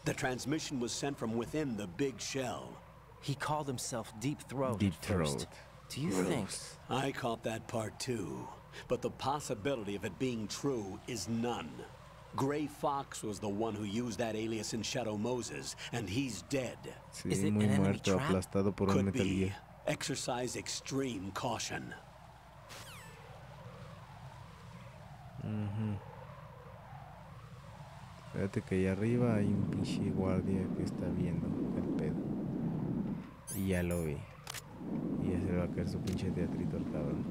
[SPEAKER 2] The transmission was sent from within the big shell.
[SPEAKER 3] He called himself Deep Throat
[SPEAKER 1] Deep
[SPEAKER 3] at first.
[SPEAKER 1] Throat.
[SPEAKER 3] Do you think...
[SPEAKER 2] I caught that part too. But the possibility of it being true is none. Gray Fox was the one who used that alias in Shadow Moses, and he's dead.
[SPEAKER 1] Sí, muy muerto, aplastado por un
[SPEAKER 2] Could
[SPEAKER 1] Metal
[SPEAKER 2] be.
[SPEAKER 1] Gear.
[SPEAKER 2] Exercise extreme caution.
[SPEAKER 1] Fíjate que allá arriba hay un pinche guardia que está viendo el pedo. Y ya lo vi. Y ya se le va a caer su pinche teatrito al cabrón.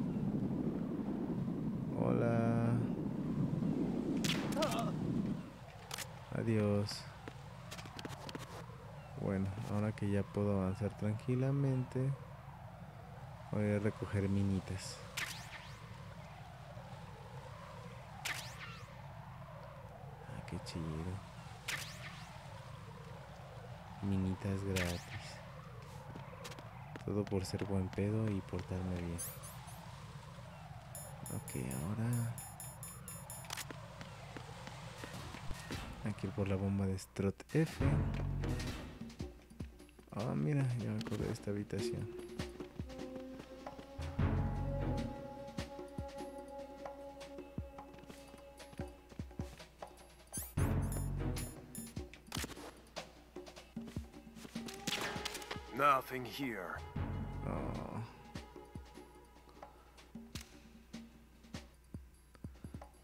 [SPEAKER 1] Hola. Adiós. Bueno, ahora que ya puedo avanzar tranquilamente, voy a recoger minitas. Ah, qué chido. Minitas gratis. Todo por ser buen pedo y portarme bien. Ok, ahora hay que ir por la bomba de Strut F. Ah, mira, ya me acordé de esta habitación.
[SPEAKER 14] Nothing here.
[SPEAKER 1] Oh.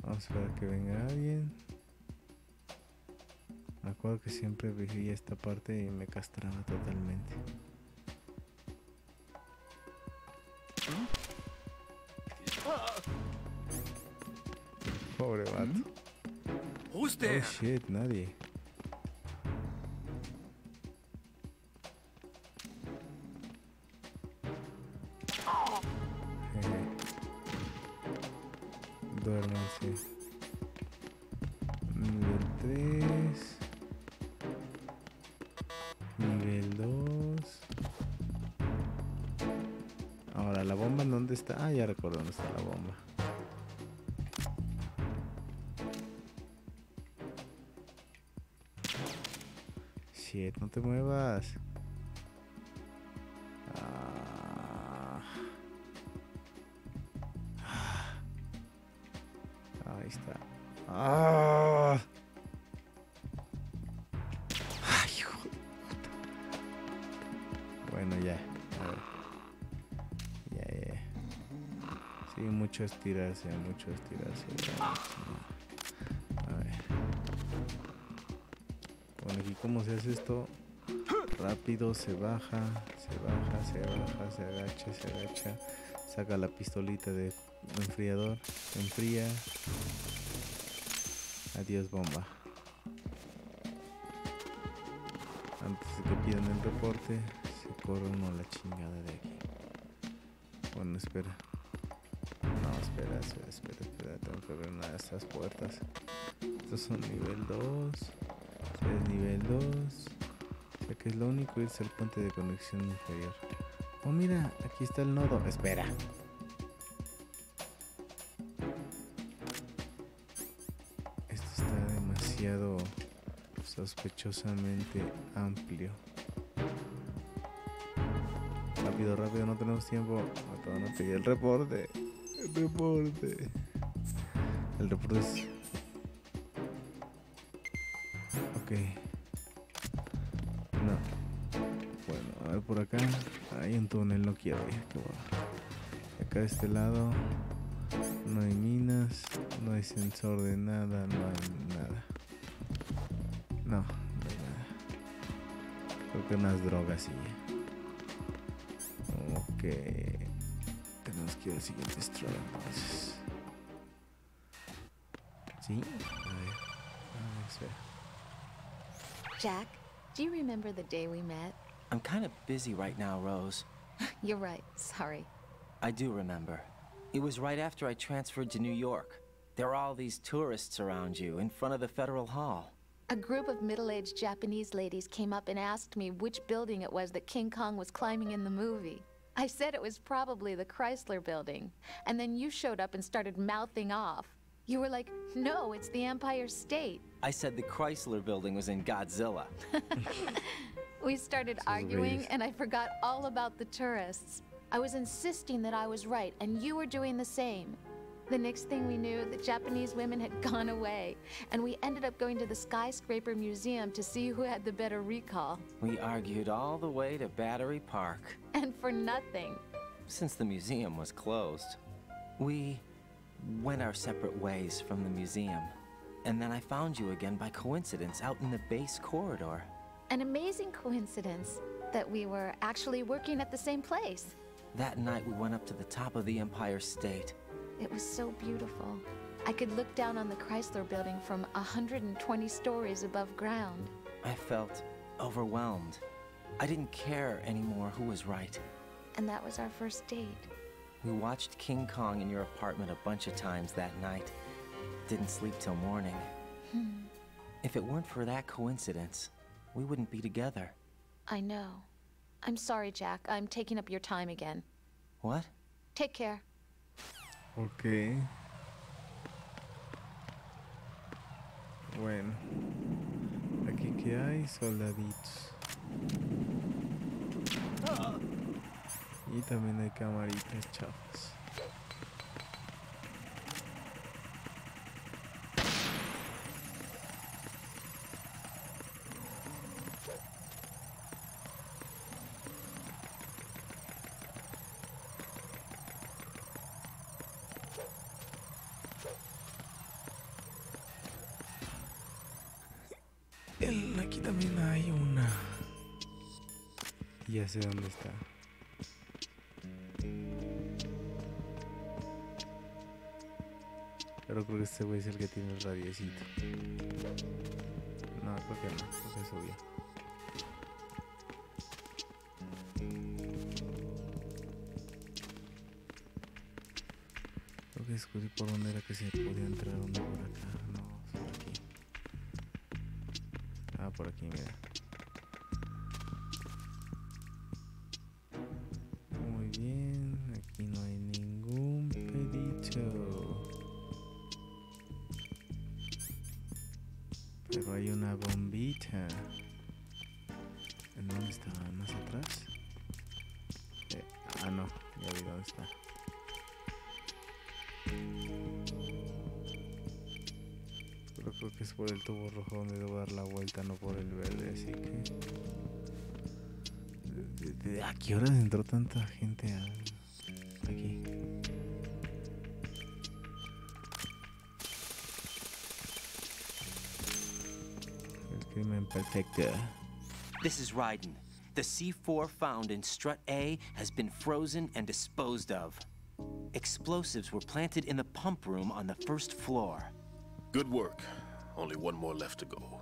[SPEAKER 1] Vamos a esperar que venga alguien. Me acuerdo que siempre vivía esta parte y me castraba totalmente. Pobre vato.
[SPEAKER 14] Who's there?
[SPEAKER 1] Oh shit, nadie. Duérmanse. Nivel 3. Nivel 2. Ahora, ¿la bomba en dónde está? Ah, ya recuerdo dónde está la bomba. Shit, no te muevas. Ahí está. ¡Ah! ¡Ay, hijo de puta! Bueno, ya. A ver. Ya. Sí, mucho estirarse, mucho estirarse. A ver. Bueno, aquí cómo se hace esto. Rápido, se baja, se agacha. Saca la pistolita de enfriador, enfría. Adiós, bomba. Antes de que pidan el reporte, se corre uno a la chingada de aquí. Bueno, espera. No, espera. Tengo que ver una de estas puertas. Estos son nivel 2. Es nivel 2. O sea que es lo único, irse al puente de conexión inferior. Oh, mira, aquí está el nodo. Espera. Esto está demasiado sospechosamente amplio. Rápido, no tenemos tiempo. Acaban de pedir el reporte. El reporte es... Ok. No. Bueno, a ver por acá. Hay un túnel, no quiero ir. Qué bueno. Acá de este lado no hay minas, no hay sensor de nada, no hay nada. No hay nada. Creo que unas drogas y ya. Ok. Tenemos que ir al siguiente straw entonces. ¿Sí? A ver, espera.
[SPEAKER 6] Jack, do you remember the day we met?
[SPEAKER 3] I'm kind of busy right now, Rose.
[SPEAKER 6] You're right, sorry.
[SPEAKER 3] I do remember. It was right after I transferred to New York. There were all these tourists around you in front of the Federal Hall.
[SPEAKER 6] A group of middle-aged Japanese ladies came up and asked me which building it was that King Kong was climbing in the movie. I said it was probably the Chrysler Building, and then you showed up and started mouthing off. You were like, no, it's the Empire State.
[SPEAKER 3] I said the Chrysler Building was in Godzilla.
[SPEAKER 6] We started arguing, and I forgot all about the tourists. I was insisting that I was right, and you were doing the same. The next thing we knew, the Japanese women had gone away, and we ended up going to the Skyscraper Museum to see who had the better recall.
[SPEAKER 3] We argued all the way to Battery Park.
[SPEAKER 6] And for nothing.
[SPEAKER 3] Since the museum was closed, we went our separate ways from the museum. And then I found you again by coincidence out in the base corridor.
[SPEAKER 6] An amazing coincidence that we were actually working at the same place.
[SPEAKER 3] That night we went up to the top of the Empire State.
[SPEAKER 6] It was so beautiful. I could look down on the Chrysler Building from 120 stories above ground.
[SPEAKER 3] I felt overwhelmed. I didn't care anymore who was right.
[SPEAKER 6] And that was our first date.
[SPEAKER 3] We watched King Kong in your apartment a bunch of times that night. Didn't sleep till morning. If it weren't for that coincidence, we wouldn't be together.
[SPEAKER 6] I know. I'm sorry, Jack. I'm taking up your time again.
[SPEAKER 3] What?
[SPEAKER 6] Take care.
[SPEAKER 1] Ok. Bueno. Aquí que hay soldaditos. Y también hay camaritas chafas. Aquí también hay una. Ya sé dónde está. Pero creo que este güey es el que tiene el radiecito. No, creo que no. Creo que es obvio. Creo que descubrí por dónde era que se podía entrar. ¿Dónde? Por acá. No, por aquí. Ah, por aquí, mira. Muy bien. Aquí no hay ningún pedito. Pero hay una bombita. ¿En dónde estaba? ¿Más atrás? No. Ya vi dónde está. Pero creo que es por el tubo rojo donde debo dar la vuelta, no por el verde, así que... ¿A qué horas entró tanta gente aquí? El crimen perfecto.
[SPEAKER 3] This is Raiden. The C4 found in Strut A has been frozen and disposed of. Explosives were planted in the pump room on the first floor.
[SPEAKER 9] Good work. Only one more left to go.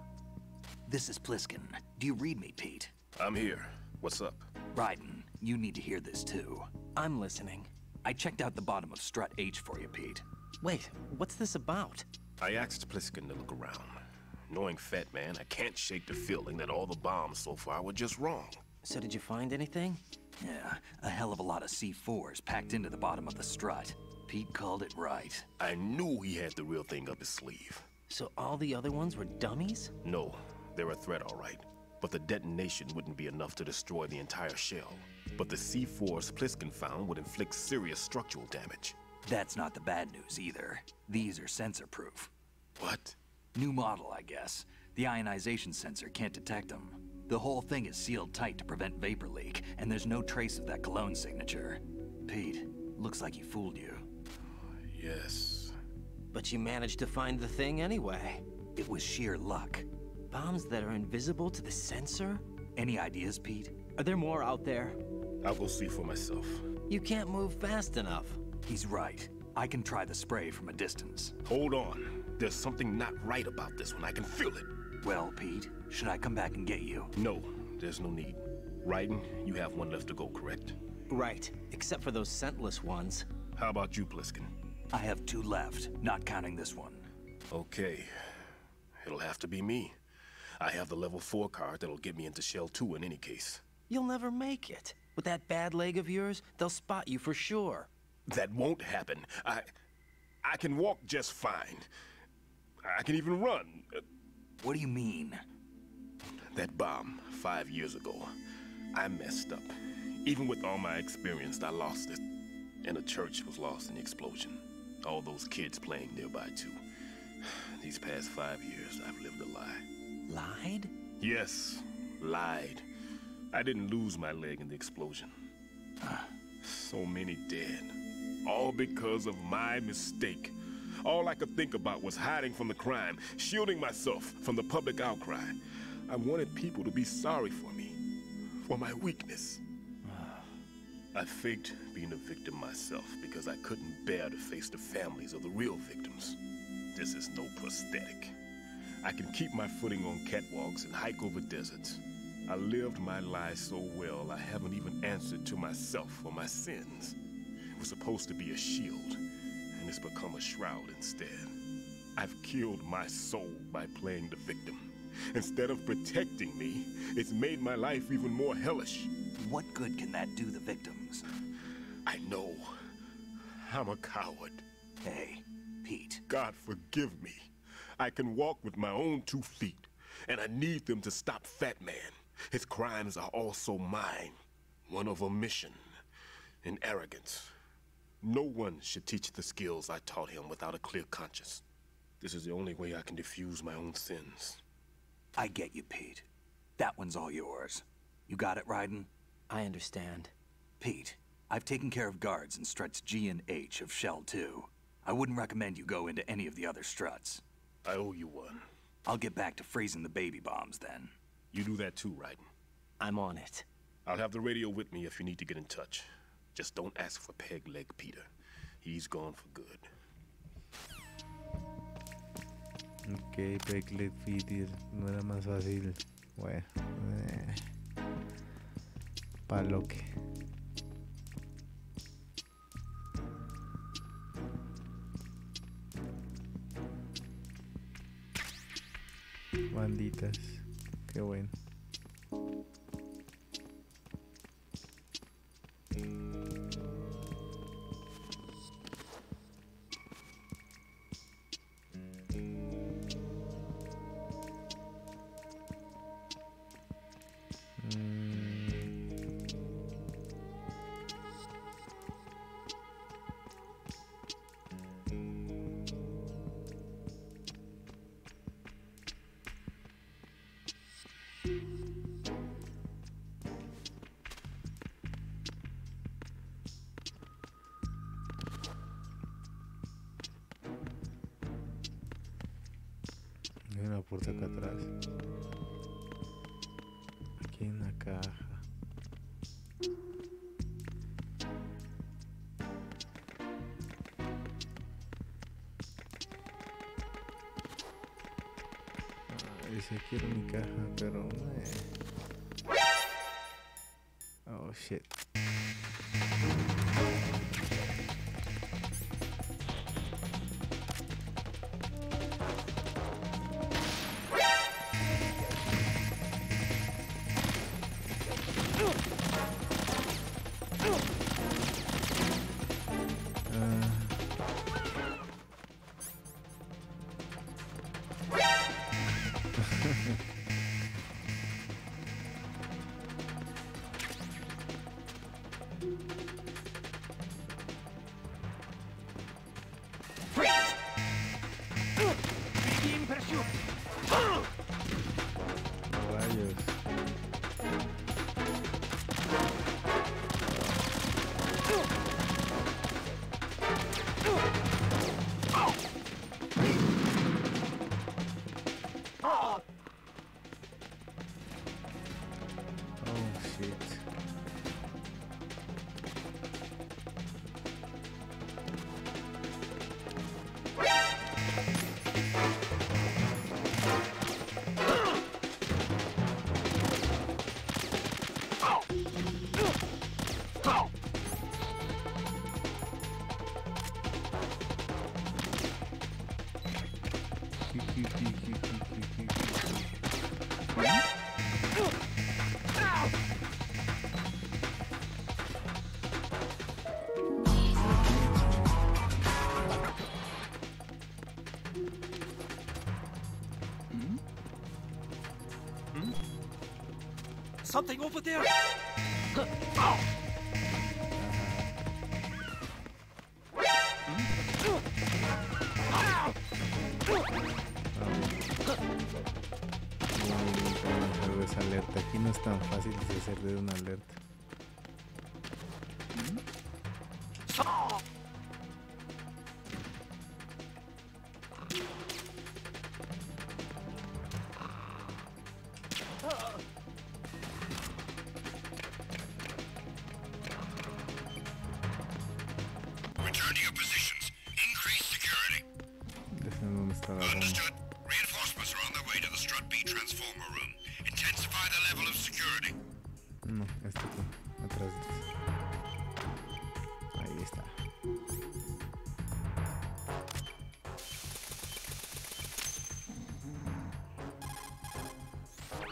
[SPEAKER 11] This is Pliskin. Do you read me, Pete?
[SPEAKER 9] I'm here. What's up?
[SPEAKER 11] Raiden, you need to hear this too.
[SPEAKER 3] I'm listening.
[SPEAKER 11] I checked out the bottom of Strut H for you, Pete.
[SPEAKER 3] Wait, what's this about?
[SPEAKER 9] I asked Pliskin to look around. Knowing Fat Man, I can't shake the feeling that all the bombs so far were just wrong.
[SPEAKER 3] So did you find anything?
[SPEAKER 11] Yeah, a hell of a lot of C4s packed into the bottom of the strut. Pete called it right.
[SPEAKER 9] I knew he had the real thing up his sleeve.
[SPEAKER 3] So all the other ones were dummies?
[SPEAKER 9] No, they're a threat, all right. But the detonation wouldn't be enough to destroy the entire shell. But the C4s Pliskin found would inflict serious structural damage.
[SPEAKER 11] That's not the bad news either. These are sensor-proof.
[SPEAKER 9] What?
[SPEAKER 11] New model, I guess. The ionization sensor can't detect them. The whole thing is sealed tight to prevent vapor leak, and there's no trace of that cologne signature. Pete, looks like he fooled you.
[SPEAKER 9] Yes.
[SPEAKER 3] But you managed to find the thing anyway.
[SPEAKER 11] It was sheer luck.
[SPEAKER 3] Bombs that are invisible to the sensor?
[SPEAKER 11] Any ideas, Pete?
[SPEAKER 3] Are there more out there?
[SPEAKER 9] I'll go see for myself.
[SPEAKER 3] You can't move fast enough.
[SPEAKER 11] He's right. I can try the spray from a distance.
[SPEAKER 9] Hold on. There's something not right about this one. I can feel it.
[SPEAKER 11] Well, Pete, should I come back and get you?
[SPEAKER 9] No, there's no need. Raiden, you have one left to go, correct?
[SPEAKER 3] Right, except for those scentless ones.
[SPEAKER 9] How about you, Pliskin?
[SPEAKER 11] I have 2 left, not counting this one.
[SPEAKER 9] Okay. It'll have to be me. I have the level 4 card that'll get me into Shell 2 in any case.
[SPEAKER 3] You'll never make it. With that bad leg of yours, they'll spot you for sure.
[SPEAKER 9] That won't happen. I can walk just fine. I can even run.
[SPEAKER 11] What do you mean?
[SPEAKER 9] That bomb 5 years ago, I messed up. Even with all my experience, I lost it. And the church was lost in the explosion. All those kids playing nearby, too. These past 5 years, I've lived a lie.
[SPEAKER 3] Lied?
[SPEAKER 9] Yes, lied. I didn't lose my leg in the explosion. So many dead. All because of my mistake. All I could think about was hiding from the crime, shielding myself from the public outcry. I wanted people to be sorry for me, for my weakness. I faked being a victim myself because I couldn't bear to face the families of the real victims. This is no prosthetic. I can keep my footing on catwalks and hike over deserts. I lived my life so well, I haven't even answered to myself for my sins. It was supposed to be a shield, and it's become a shroud instead. I've killed my soul by playing the victim. Instead of protecting me, it's made my life even more hellish.
[SPEAKER 11] What good can that do the victims?
[SPEAKER 9] I know. I'm a coward.
[SPEAKER 11] Hey, Pete.
[SPEAKER 9] God forgive me. I can walk with my own 2 feet, and I need them to stop Fat Man. His crimes are also mine. One of omission and arrogance. No one should teach the skills I taught him without a clear conscience. This is the only way I can diffuse my own sins.
[SPEAKER 11] I get you, Pete. That one's all yours. You got it, Raiden?
[SPEAKER 3] I understand.
[SPEAKER 11] Pete, I've taken care of guards in struts G and H of Shell 2. I wouldn't recommend you go into any of the other struts.
[SPEAKER 9] I owe you one.
[SPEAKER 11] I'll get back to freezing the baby bombs then.
[SPEAKER 9] You do that too, Raiden.
[SPEAKER 3] I'm on it.
[SPEAKER 9] I'll have the radio with me if you need to get in touch. Just don't ask for Peg Leg Peter. He's gone for good.
[SPEAKER 1] Ok, Peg Leg Peter. No era más fácil. Bueno. Paloque. Banditas. Qué bueno. Hay una puerta acá atrás. Aquí hay una caja. Dice quiero mi caja, pero oh shit.
[SPEAKER 14] something over there?
[SPEAKER 1] Esa alerta. Aquí no es tan fácil de hacer de una alerta.
[SPEAKER 4] Return to your positions. Increase security. Understood. Reinforcements are on their way to the Strut B transformer room. Intensify the level of security.
[SPEAKER 1] No, aquí, atrás de eso. Ahí está.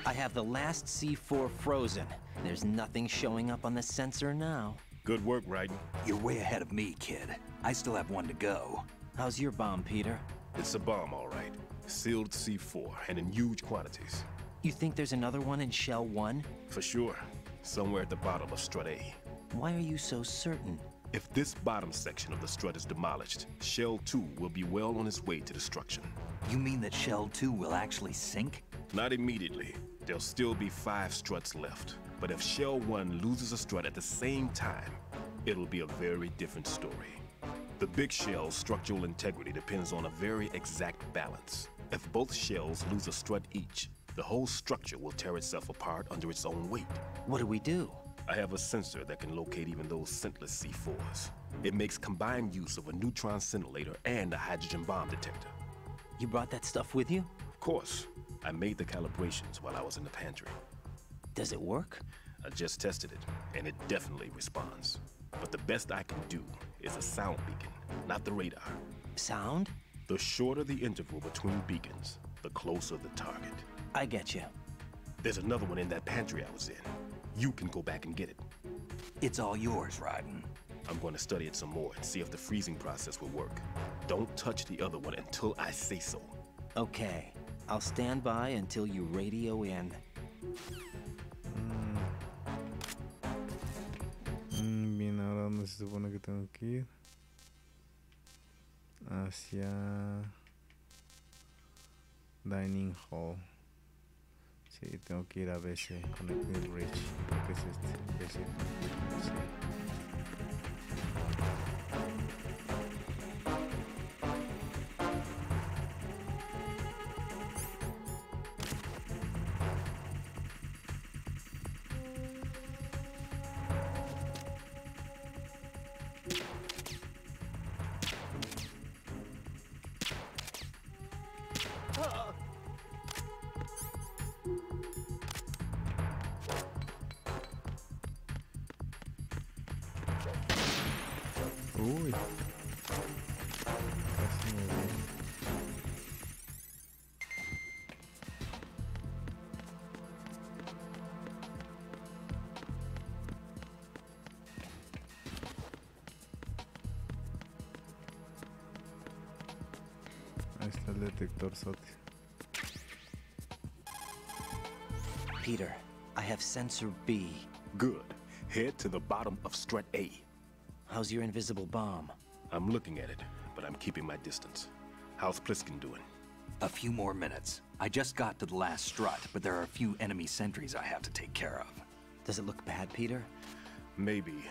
[SPEAKER 3] I have the last C4 frozen. There's nothing showing up on the sensor now.
[SPEAKER 9] Good work, Raiden.
[SPEAKER 11] You're way ahead of me, kid. I still have one to go.
[SPEAKER 3] How's your bomb, Peter?
[SPEAKER 9] It's a bomb, all right. Sealed C4, and in huge quantities.
[SPEAKER 3] You think there's another one in Shell 1?
[SPEAKER 9] For sure. Somewhere at the bottom of Strut A.
[SPEAKER 3] Why are you so certain?
[SPEAKER 9] If this bottom section of the strut is demolished, Shell 2 will be well on its way to destruction.
[SPEAKER 11] You mean that Shell 2 will actually sink?
[SPEAKER 9] Not immediately. There'll still be 5 struts left. But if Shell 1 loses a strut at the same time, it'll be a very different story. The big shell's structural integrity depends on a very exact balance. If both shells lose a strut each, the whole structure will tear itself apart under its own weight.
[SPEAKER 3] What do we do?
[SPEAKER 9] I have a sensor that can locate even those scentless C4s. It makes combined use of a neutron scintillator and a hydrogen bomb detector.
[SPEAKER 3] You brought that stuff with you?
[SPEAKER 9] Of course. I made the calibrations while I was in the pantry.
[SPEAKER 3] Does it work?
[SPEAKER 9] I just tested it, and it definitely responds. But the best I can do is a sound beacon, not the radar.
[SPEAKER 3] Sound?
[SPEAKER 9] The shorter the interval between beacons, the closer the target.
[SPEAKER 3] I get you.
[SPEAKER 9] There's another one in that pantry I was in. You can go back and get it.
[SPEAKER 11] It's all yours, Raiden.
[SPEAKER 9] I'm going to study it some more and see if the freezing process will work. Don't touch the other one until I say so.
[SPEAKER 3] Okay. I'll stand by until you radio in.
[SPEAKER 1] Bien, ahora ¿dónde se supone que tengo que ir? Hacia Dining Hall. Sí, tengo que ir a BC, Connecting Bridge. ¿Qué es este? BC. Sí. Uy. Casi me ven. Ahí está el detector SOT.
[SPEAKER 3] Peter, I have sensor B.
[SPEAKER 9] Good. Head to the bottom of Strut A.
[SPEAKER 3] How's your invisible bomb?
[SPEAKER 9] I'm looking at it, but I'm keeping my distance. How's Pliskin doing?
[SPEAKER 11] A few more minutes. I just got to the last strut, but there are a few enemy sentries I have to take care of.
[SPEAKER 3] Does it look bad, Peter?
[SPEAKER 9] Maybe.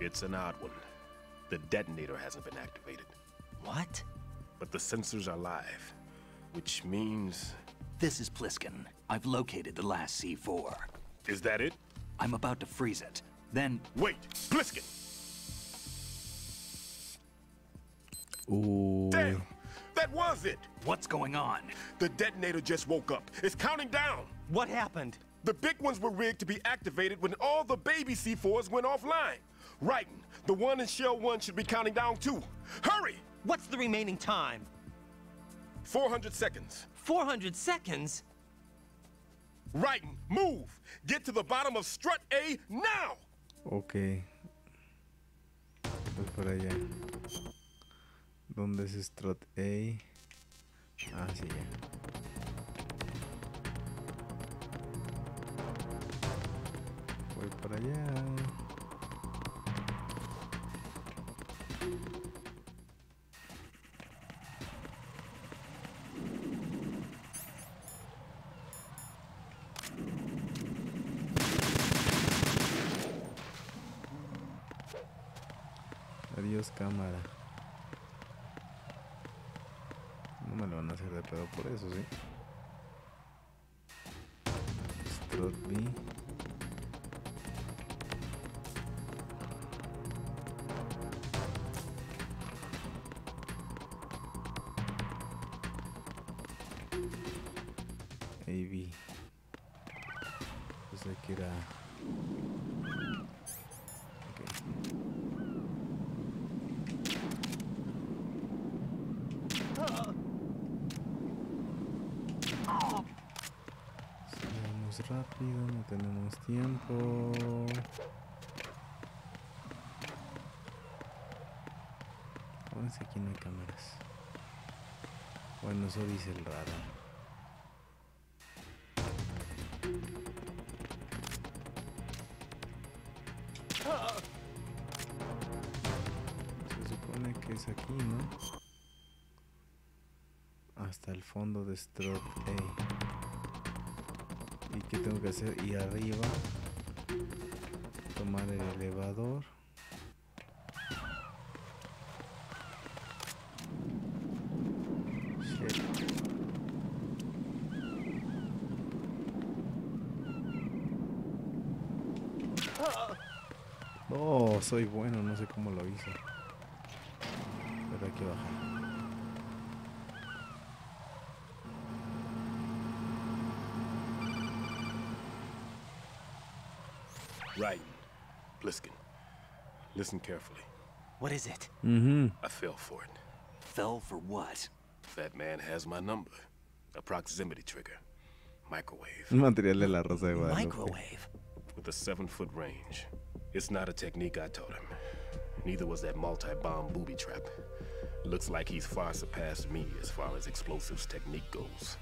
[SPEAKER 9] It's an odd one. The detonator hasn't been activated.
[SPEAKER 3] What?
[SPEAKER 9] But the sensors are live, which means...
[SPEAKER 11] This is Pliskin. I've located the last C4.
[SPEAKER 9] Is that it?
[SPEAKER 11] I'm about to freeze it. Then...
[SPEAKER 9] Wait! Pliskin!
[SPEAKER 1] Ooh.
[SPEAKER 9] Damn! That was it!
[SPEAKER 11] What's going on?
[SPEAKER 9] The detonator just woke up. It's counting down!
[SPEAKER 3] What happened?
[SPEAKER 9] The big ones were rigged to be activated when all the baby C4s went offline. Raiden, the one in Shell 1 should be counting down too. Hurry!
[SPEAKER 3] What's the remaining time?
[SPEAKER 9] 400 seconds.
[SPEAKER 3] 400 seconds?
[SPEAKER 9] Raiden, move! Get to the bottom of Strut A now!
[SPEAKER 1] Ok. Voy para allá. ¿Dónde es Strut A? Ah, sí, ya. Adiós, cámara. No me lo van a hacer de pedo por eso, ¿sí? Strut B. AB. Pues hay que ir a... Sigamos rápido, no tenemos tiempo. Ahora sí, aquí no hay cámaras. Bueno, eso dice el radar. Se supone que es aquí, ¿no? Hasta el fondo de Strut A. ¿Y qué tengo que hacer? Ir arriba, tomar el elevador. Shit. Oh, soy bueno, no sé cómo lo hice. Pero hay que bajar.
[SPEAKER 9] Right. Bliskin, listen carefully.
[SPEAKER 3] What is it?
[SPEAKER 9] I fell for it.
[SPEAKER 11] Fell for what?
[SPEAKER 9] That man has my number. A proximity trigger. Microwave.
[SPEAKER 1] Material de la Rosa de Guadalupe.
[SPEAKER 3] Microwave?
[SPEAKER 9] With a 7-foot range. It's not a technique I taught him. Neither was that multi-bomb booby trap. Looks like he's far surpassed me as far as explosives technique goes.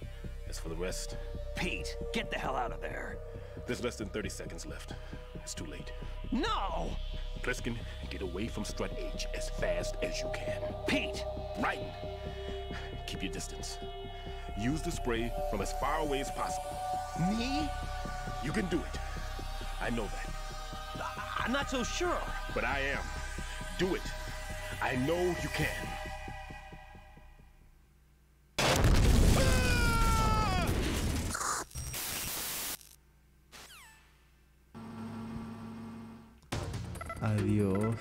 [SPEAKER 9] As for the rest...
[SPEAKER 11] Pete, get the hell out of there.
[SPEAKER 9] There's less than 30 seconds left. It's too late.
[SPEAKER 3] No!
[SPEAKER 9] Bliskin, get away from Strut H as fast as you can.
[SPEAKER 3] Pete!
[SPEAKER 9] Right! Keep your distance. Use the spray from as far away as possible.
[SPEAKER 3] Me?
[SPEAKER 9] You can do it. I know that.
[SPEAKER 3] I'm not so sure.
[SPEAKER 9] But I am. Do it. I know you can.
[SPEAKER 1] Adiós.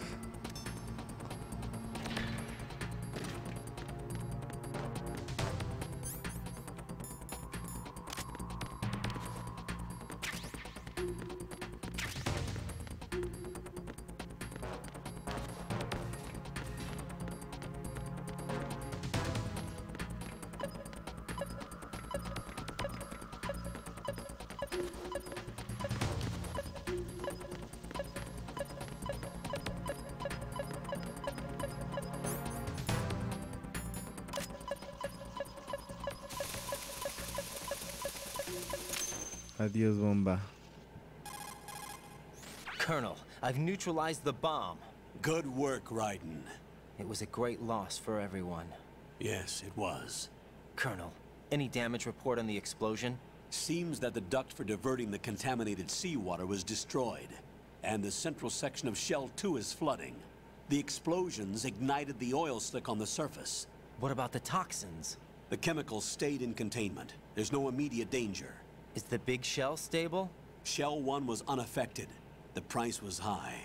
[SPEAKER 1] Adiós, bomba.
[SPEAKER 3] Colonel, I've neutralized the bomb.
[SPEAKER 2] Good work, Raiden.
[SPEAKER 3] It was a great loss for everyone.
[SPEAKER 2] Yes, it was.
[SPEAKER 3] Colonel, any damage report on the explosion?
[SPEAKER 2] Seems that the duct for diverting the contaminated seawater was destroyed, and the central section of Shell 2 is flooding. The explosions ignited the oil slick on the surface.
[SPEAKER 3] What about the toxins?
[SPEAKER 2] The chemicals stayed in containment. There's no immediate danger.
[SPEAKER 3] Is the big shell stable?
[SPEAKER 2] Shell 1 was unaffected. The price was high,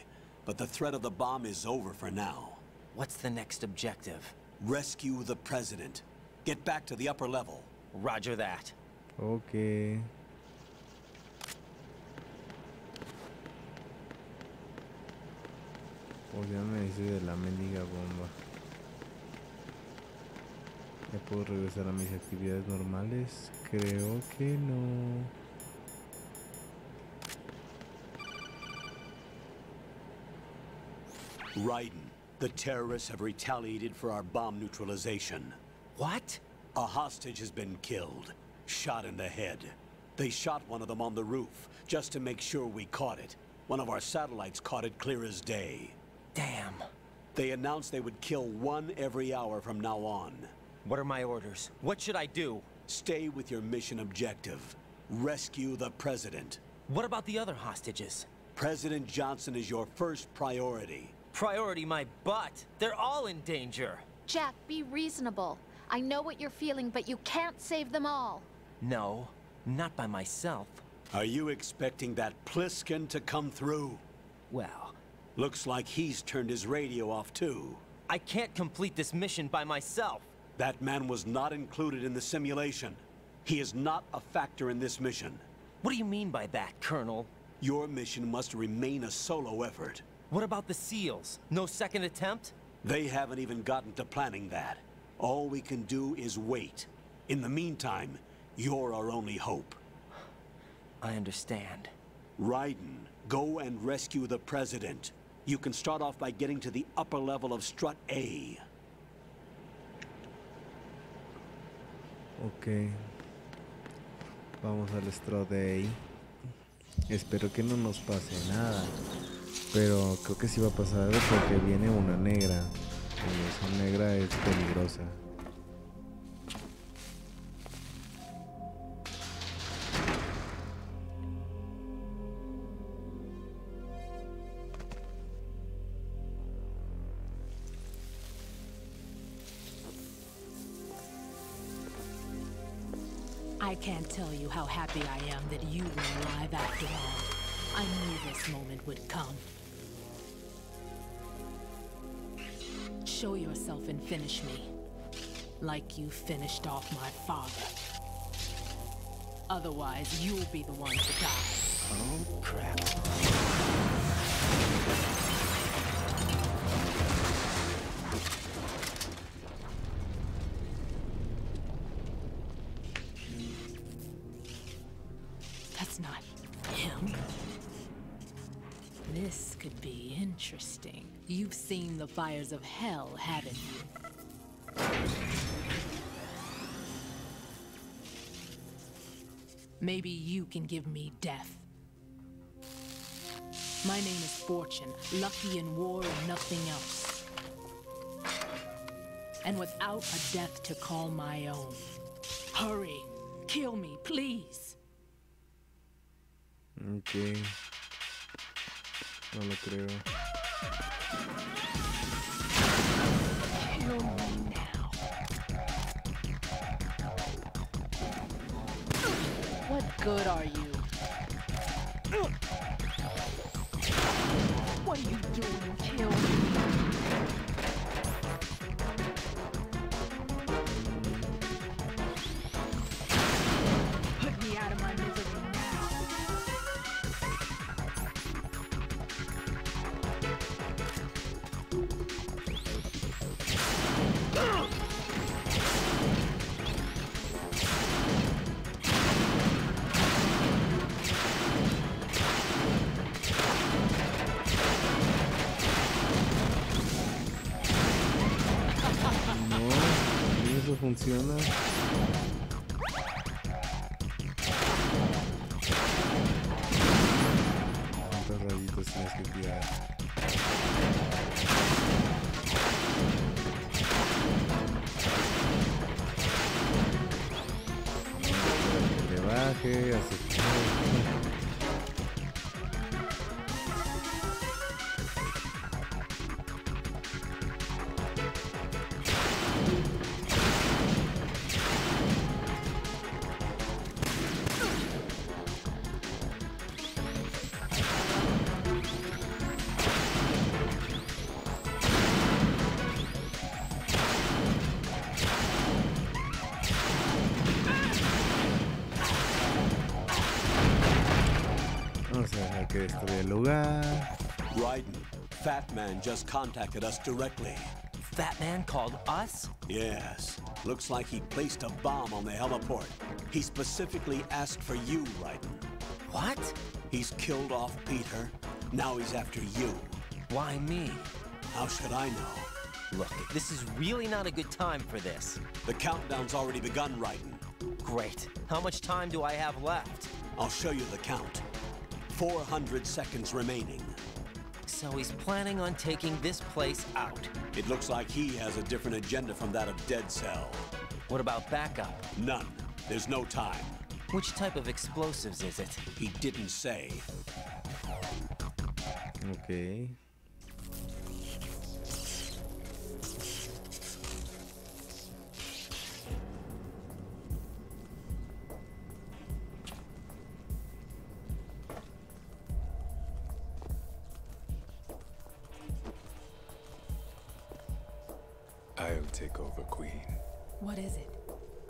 [SPEAKER 2] but the threat of the bomb is over for now.
[SPEAKER 3] What's the next objective?
[SPEAKER 2] Rescue the president. Get back to the upper level.
[SPEAKER 3] Roger that.
[SPEAKER 1] Okay. Pues ya me hice de la mendiga bomba. ¿Ya puedo regresar a mis actividades normales? Creo que no.
[SPEAKER 2] Raiden, the terrorists have retaliated for our bomb neutralization.
[SPEAKER 3] What?
[SPEAKER 2] A hostage has been killed, shot in the head. They shot one of them on the roof, just to make sure we caught it. One of our satellites caught it clear as day.
[SPEAKER 3] Damn.
[SPEAKER 2] They announced they would kill one every hour from now on.
[SPEAKER 3] What are my orders? What should I do?
[SPEAKER 2] Stay with your mission objective. Rescue the president.
[SPEAKER 3] What about the other hostages?
[SPEAKER 2] President Johnson is your first priority.
[SPEAKER 3] Priority my butt. They're all in danger.
[SPEAKER 6] Jack, be reasonable. I know what you're feeling, but you can't save them all.
[SPEAKER 3] No, not by myself.
[SPEAKER 2] Are you expecting that Pliskin to come through?
[SPEAKER 3] Well...
[SPEAKER 2] Looks like he's turned his radio off too.
[SPEAKER 3] I can't complete this mission by myself.
[SPEAKER 2] That man was not included in the simulation. He is not a factor in this mission.
[SPEAKER 3] What do you mean by that, Colonel?
[SPEAKER 2] Your mission must remain a solo effort.
[SPEAKER 3] What about the SEALs? No second attempt?
[SPEAKER 2] They haven't even gotten to planning that. All we can do is wait. In the meantime, you're our only hope.
[SPEAKER 3] I understand.
[SPEAKER 2] Raiden, go and rescue the President. You can start off by getting to the upper level of Strut A.
[SPEAKER 1] Ok. Vamos al Strut A. Espero que no nos pase nada. Pero creo que sí va a pasar algo porque viene una negra. Y esa negra es peligrosa.
[SPEAKER 13] I can't tell you how happy I am that you were alive after all. I knew this moment would come. Show yourself and finish me. Like you finished off my father. Otherwise, you'll be the one to die.
[SPEAKER 3] Oh, crap.
[SPEAKER 13] That's not him. This could be interesting. You've seen the fires of hell, haven't you? Maybe you can give me death. My name is Fortune, lucky in war and nothing else. And without a death to call my own. Hurry, kill me, please.
[SPEAKER 1] Ok. No lo creo.
[SPEAKER 13] Kill me now. What good are you? What are you doing? Kill me. Put me out of my misery now.
[SPEAKER 1] Eso funciona. ¿Cuántos rayitos tienes que tirar? Que le baje, así que... Que destruye el lugar.
[SPEAKER 2] Raiden, Fat Man just contacted us directly.
[SPEAKER 3] Fat Man called us?
[SPEAKER 2] Yes. Looks like he placed a bomb on the heliport. He specifically asked for you, Raiden.
[SPEAKER 3] What?
[SPEAKER 2] He's killed off Peter. Now he's after you.
[SPEAKER 3] Why me?
[SPEAKER 2] How should I know?
[SPEAKER 3] Look, this is really not a good time for this.
[SPEAKER 2] The countdown's already begun, Raiden.
[SPEAKER 3] Great. How much time do I have left?
[SPEAKER 2] I'll show you the count. 400 seconds remaining.
[SPEAKER 3] So he's planning on taking this place out.
[SPEAKER 2] It looks like he has a different agenda from that of Dead Cell.
[SPEAKER 3] What about backup?
[SPEAKER 2] None. There's no time.
[SPEAKER 3] Which type of explosives is it?
[SPEAKER 2] He didn't say.
[SPEAKER 1] Ok.
[SPEAKER 16] I'll take over, Queen.
[SPEAKER 13] What is it?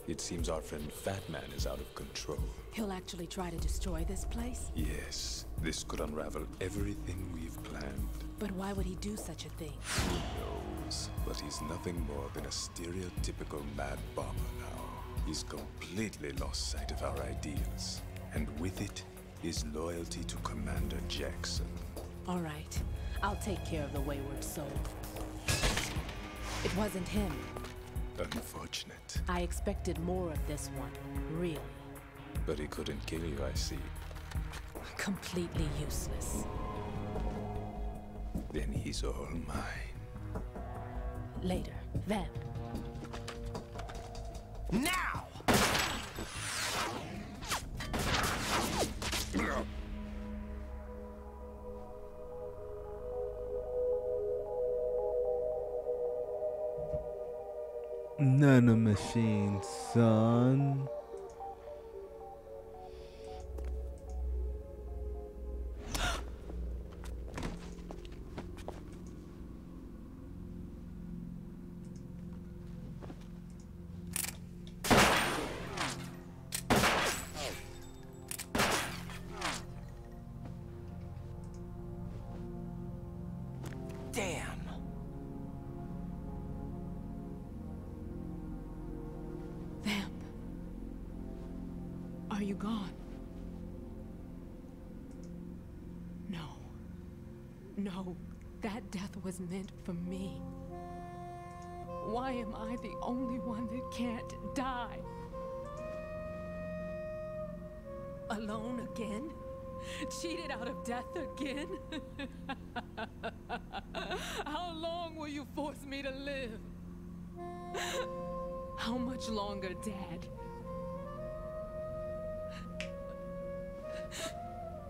[SPEAKER 16] It seems our friend Fat Man is out of control.
[SPEAKER 13] He'll actually try to destroy this place?
[SPEAKER 16] Yes, this could unravel everything we've planned.
[SPEAKER 13] But why would he do such a thing?
[SPEAKER 16] Who knows? But he's nothing more than a stereotypical mad bomber now. He's completely lost sight of our ideals. And with it, his loyalty to Commander Jackson.
[SPEAKER 13] All right. I'll take care of the wayward soul. It wasn't him.
[SPEAKER 16] Unfortunate.
[SPEAKER 13] I expected more of this one, really.
[SPEAKER 16] But he couldn't kill you, I see.
[SPEAKER 13] Completely useless.
[SPEAKER 16] Then he's all mine.
[SPEAKER 13] Later, then.
[SPEAKER 7] Now!
[SPEAKER 1] Nano machine, son.
[SPEAKER 3] Damn.
[SPEAKER 13] Vamp. Are you gone? No. No. That death was meant for me. Why am I the only one that can't die? Alone again? Cheated out of death again? How long will you force me to live? How much longer, Dad?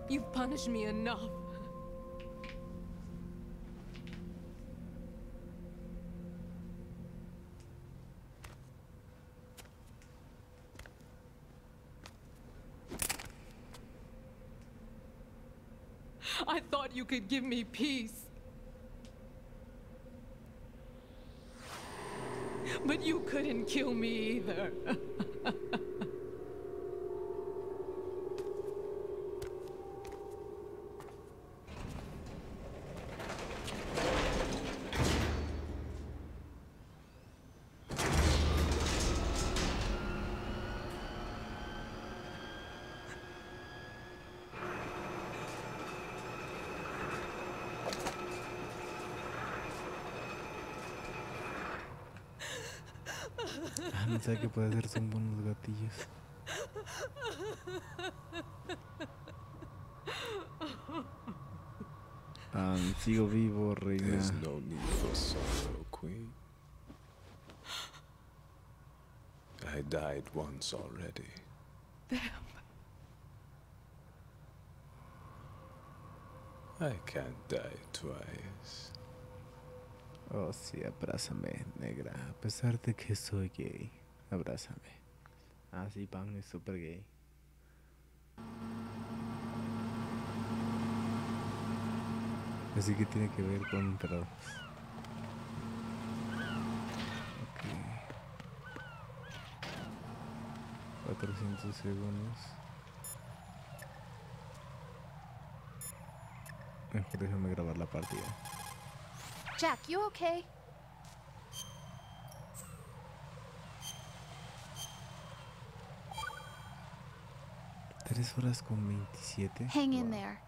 [SPEAKER 13] You've punished me enough. I thought you could give me peace. But you couldn't kill me either.
[SPEAKER 1] No sé qué puede ser, son buenos gatillos. Sigo vivo, reina.
[SPEAKER 16] There's no need for sorrow, Queen. I died once already. I can't die twice.
[SPEAKER 1] Oh, sí, abrázame, negra. A pesar de que soy gay, abrázame. Ah, sí, Pang es súper gay. Así que tiene que ver con perros. Ok. 400 segundos. Mejor déjame grabar la partida.
[SPEAKER 6] Jack, you okay?
[SPEAKER 1] ¿3 horas con 27?
[SPEAKER 6] Hang in there.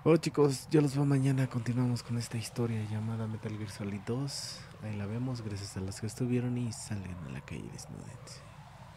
[SPEAKER 1] Bueno, chicos, yo los veo mañana. Continuamos con esta historia llamada Metal Gear Solid 2. Ahí la vemos. Gracias a los que estuvieron y salgan a la calle, desnúdense.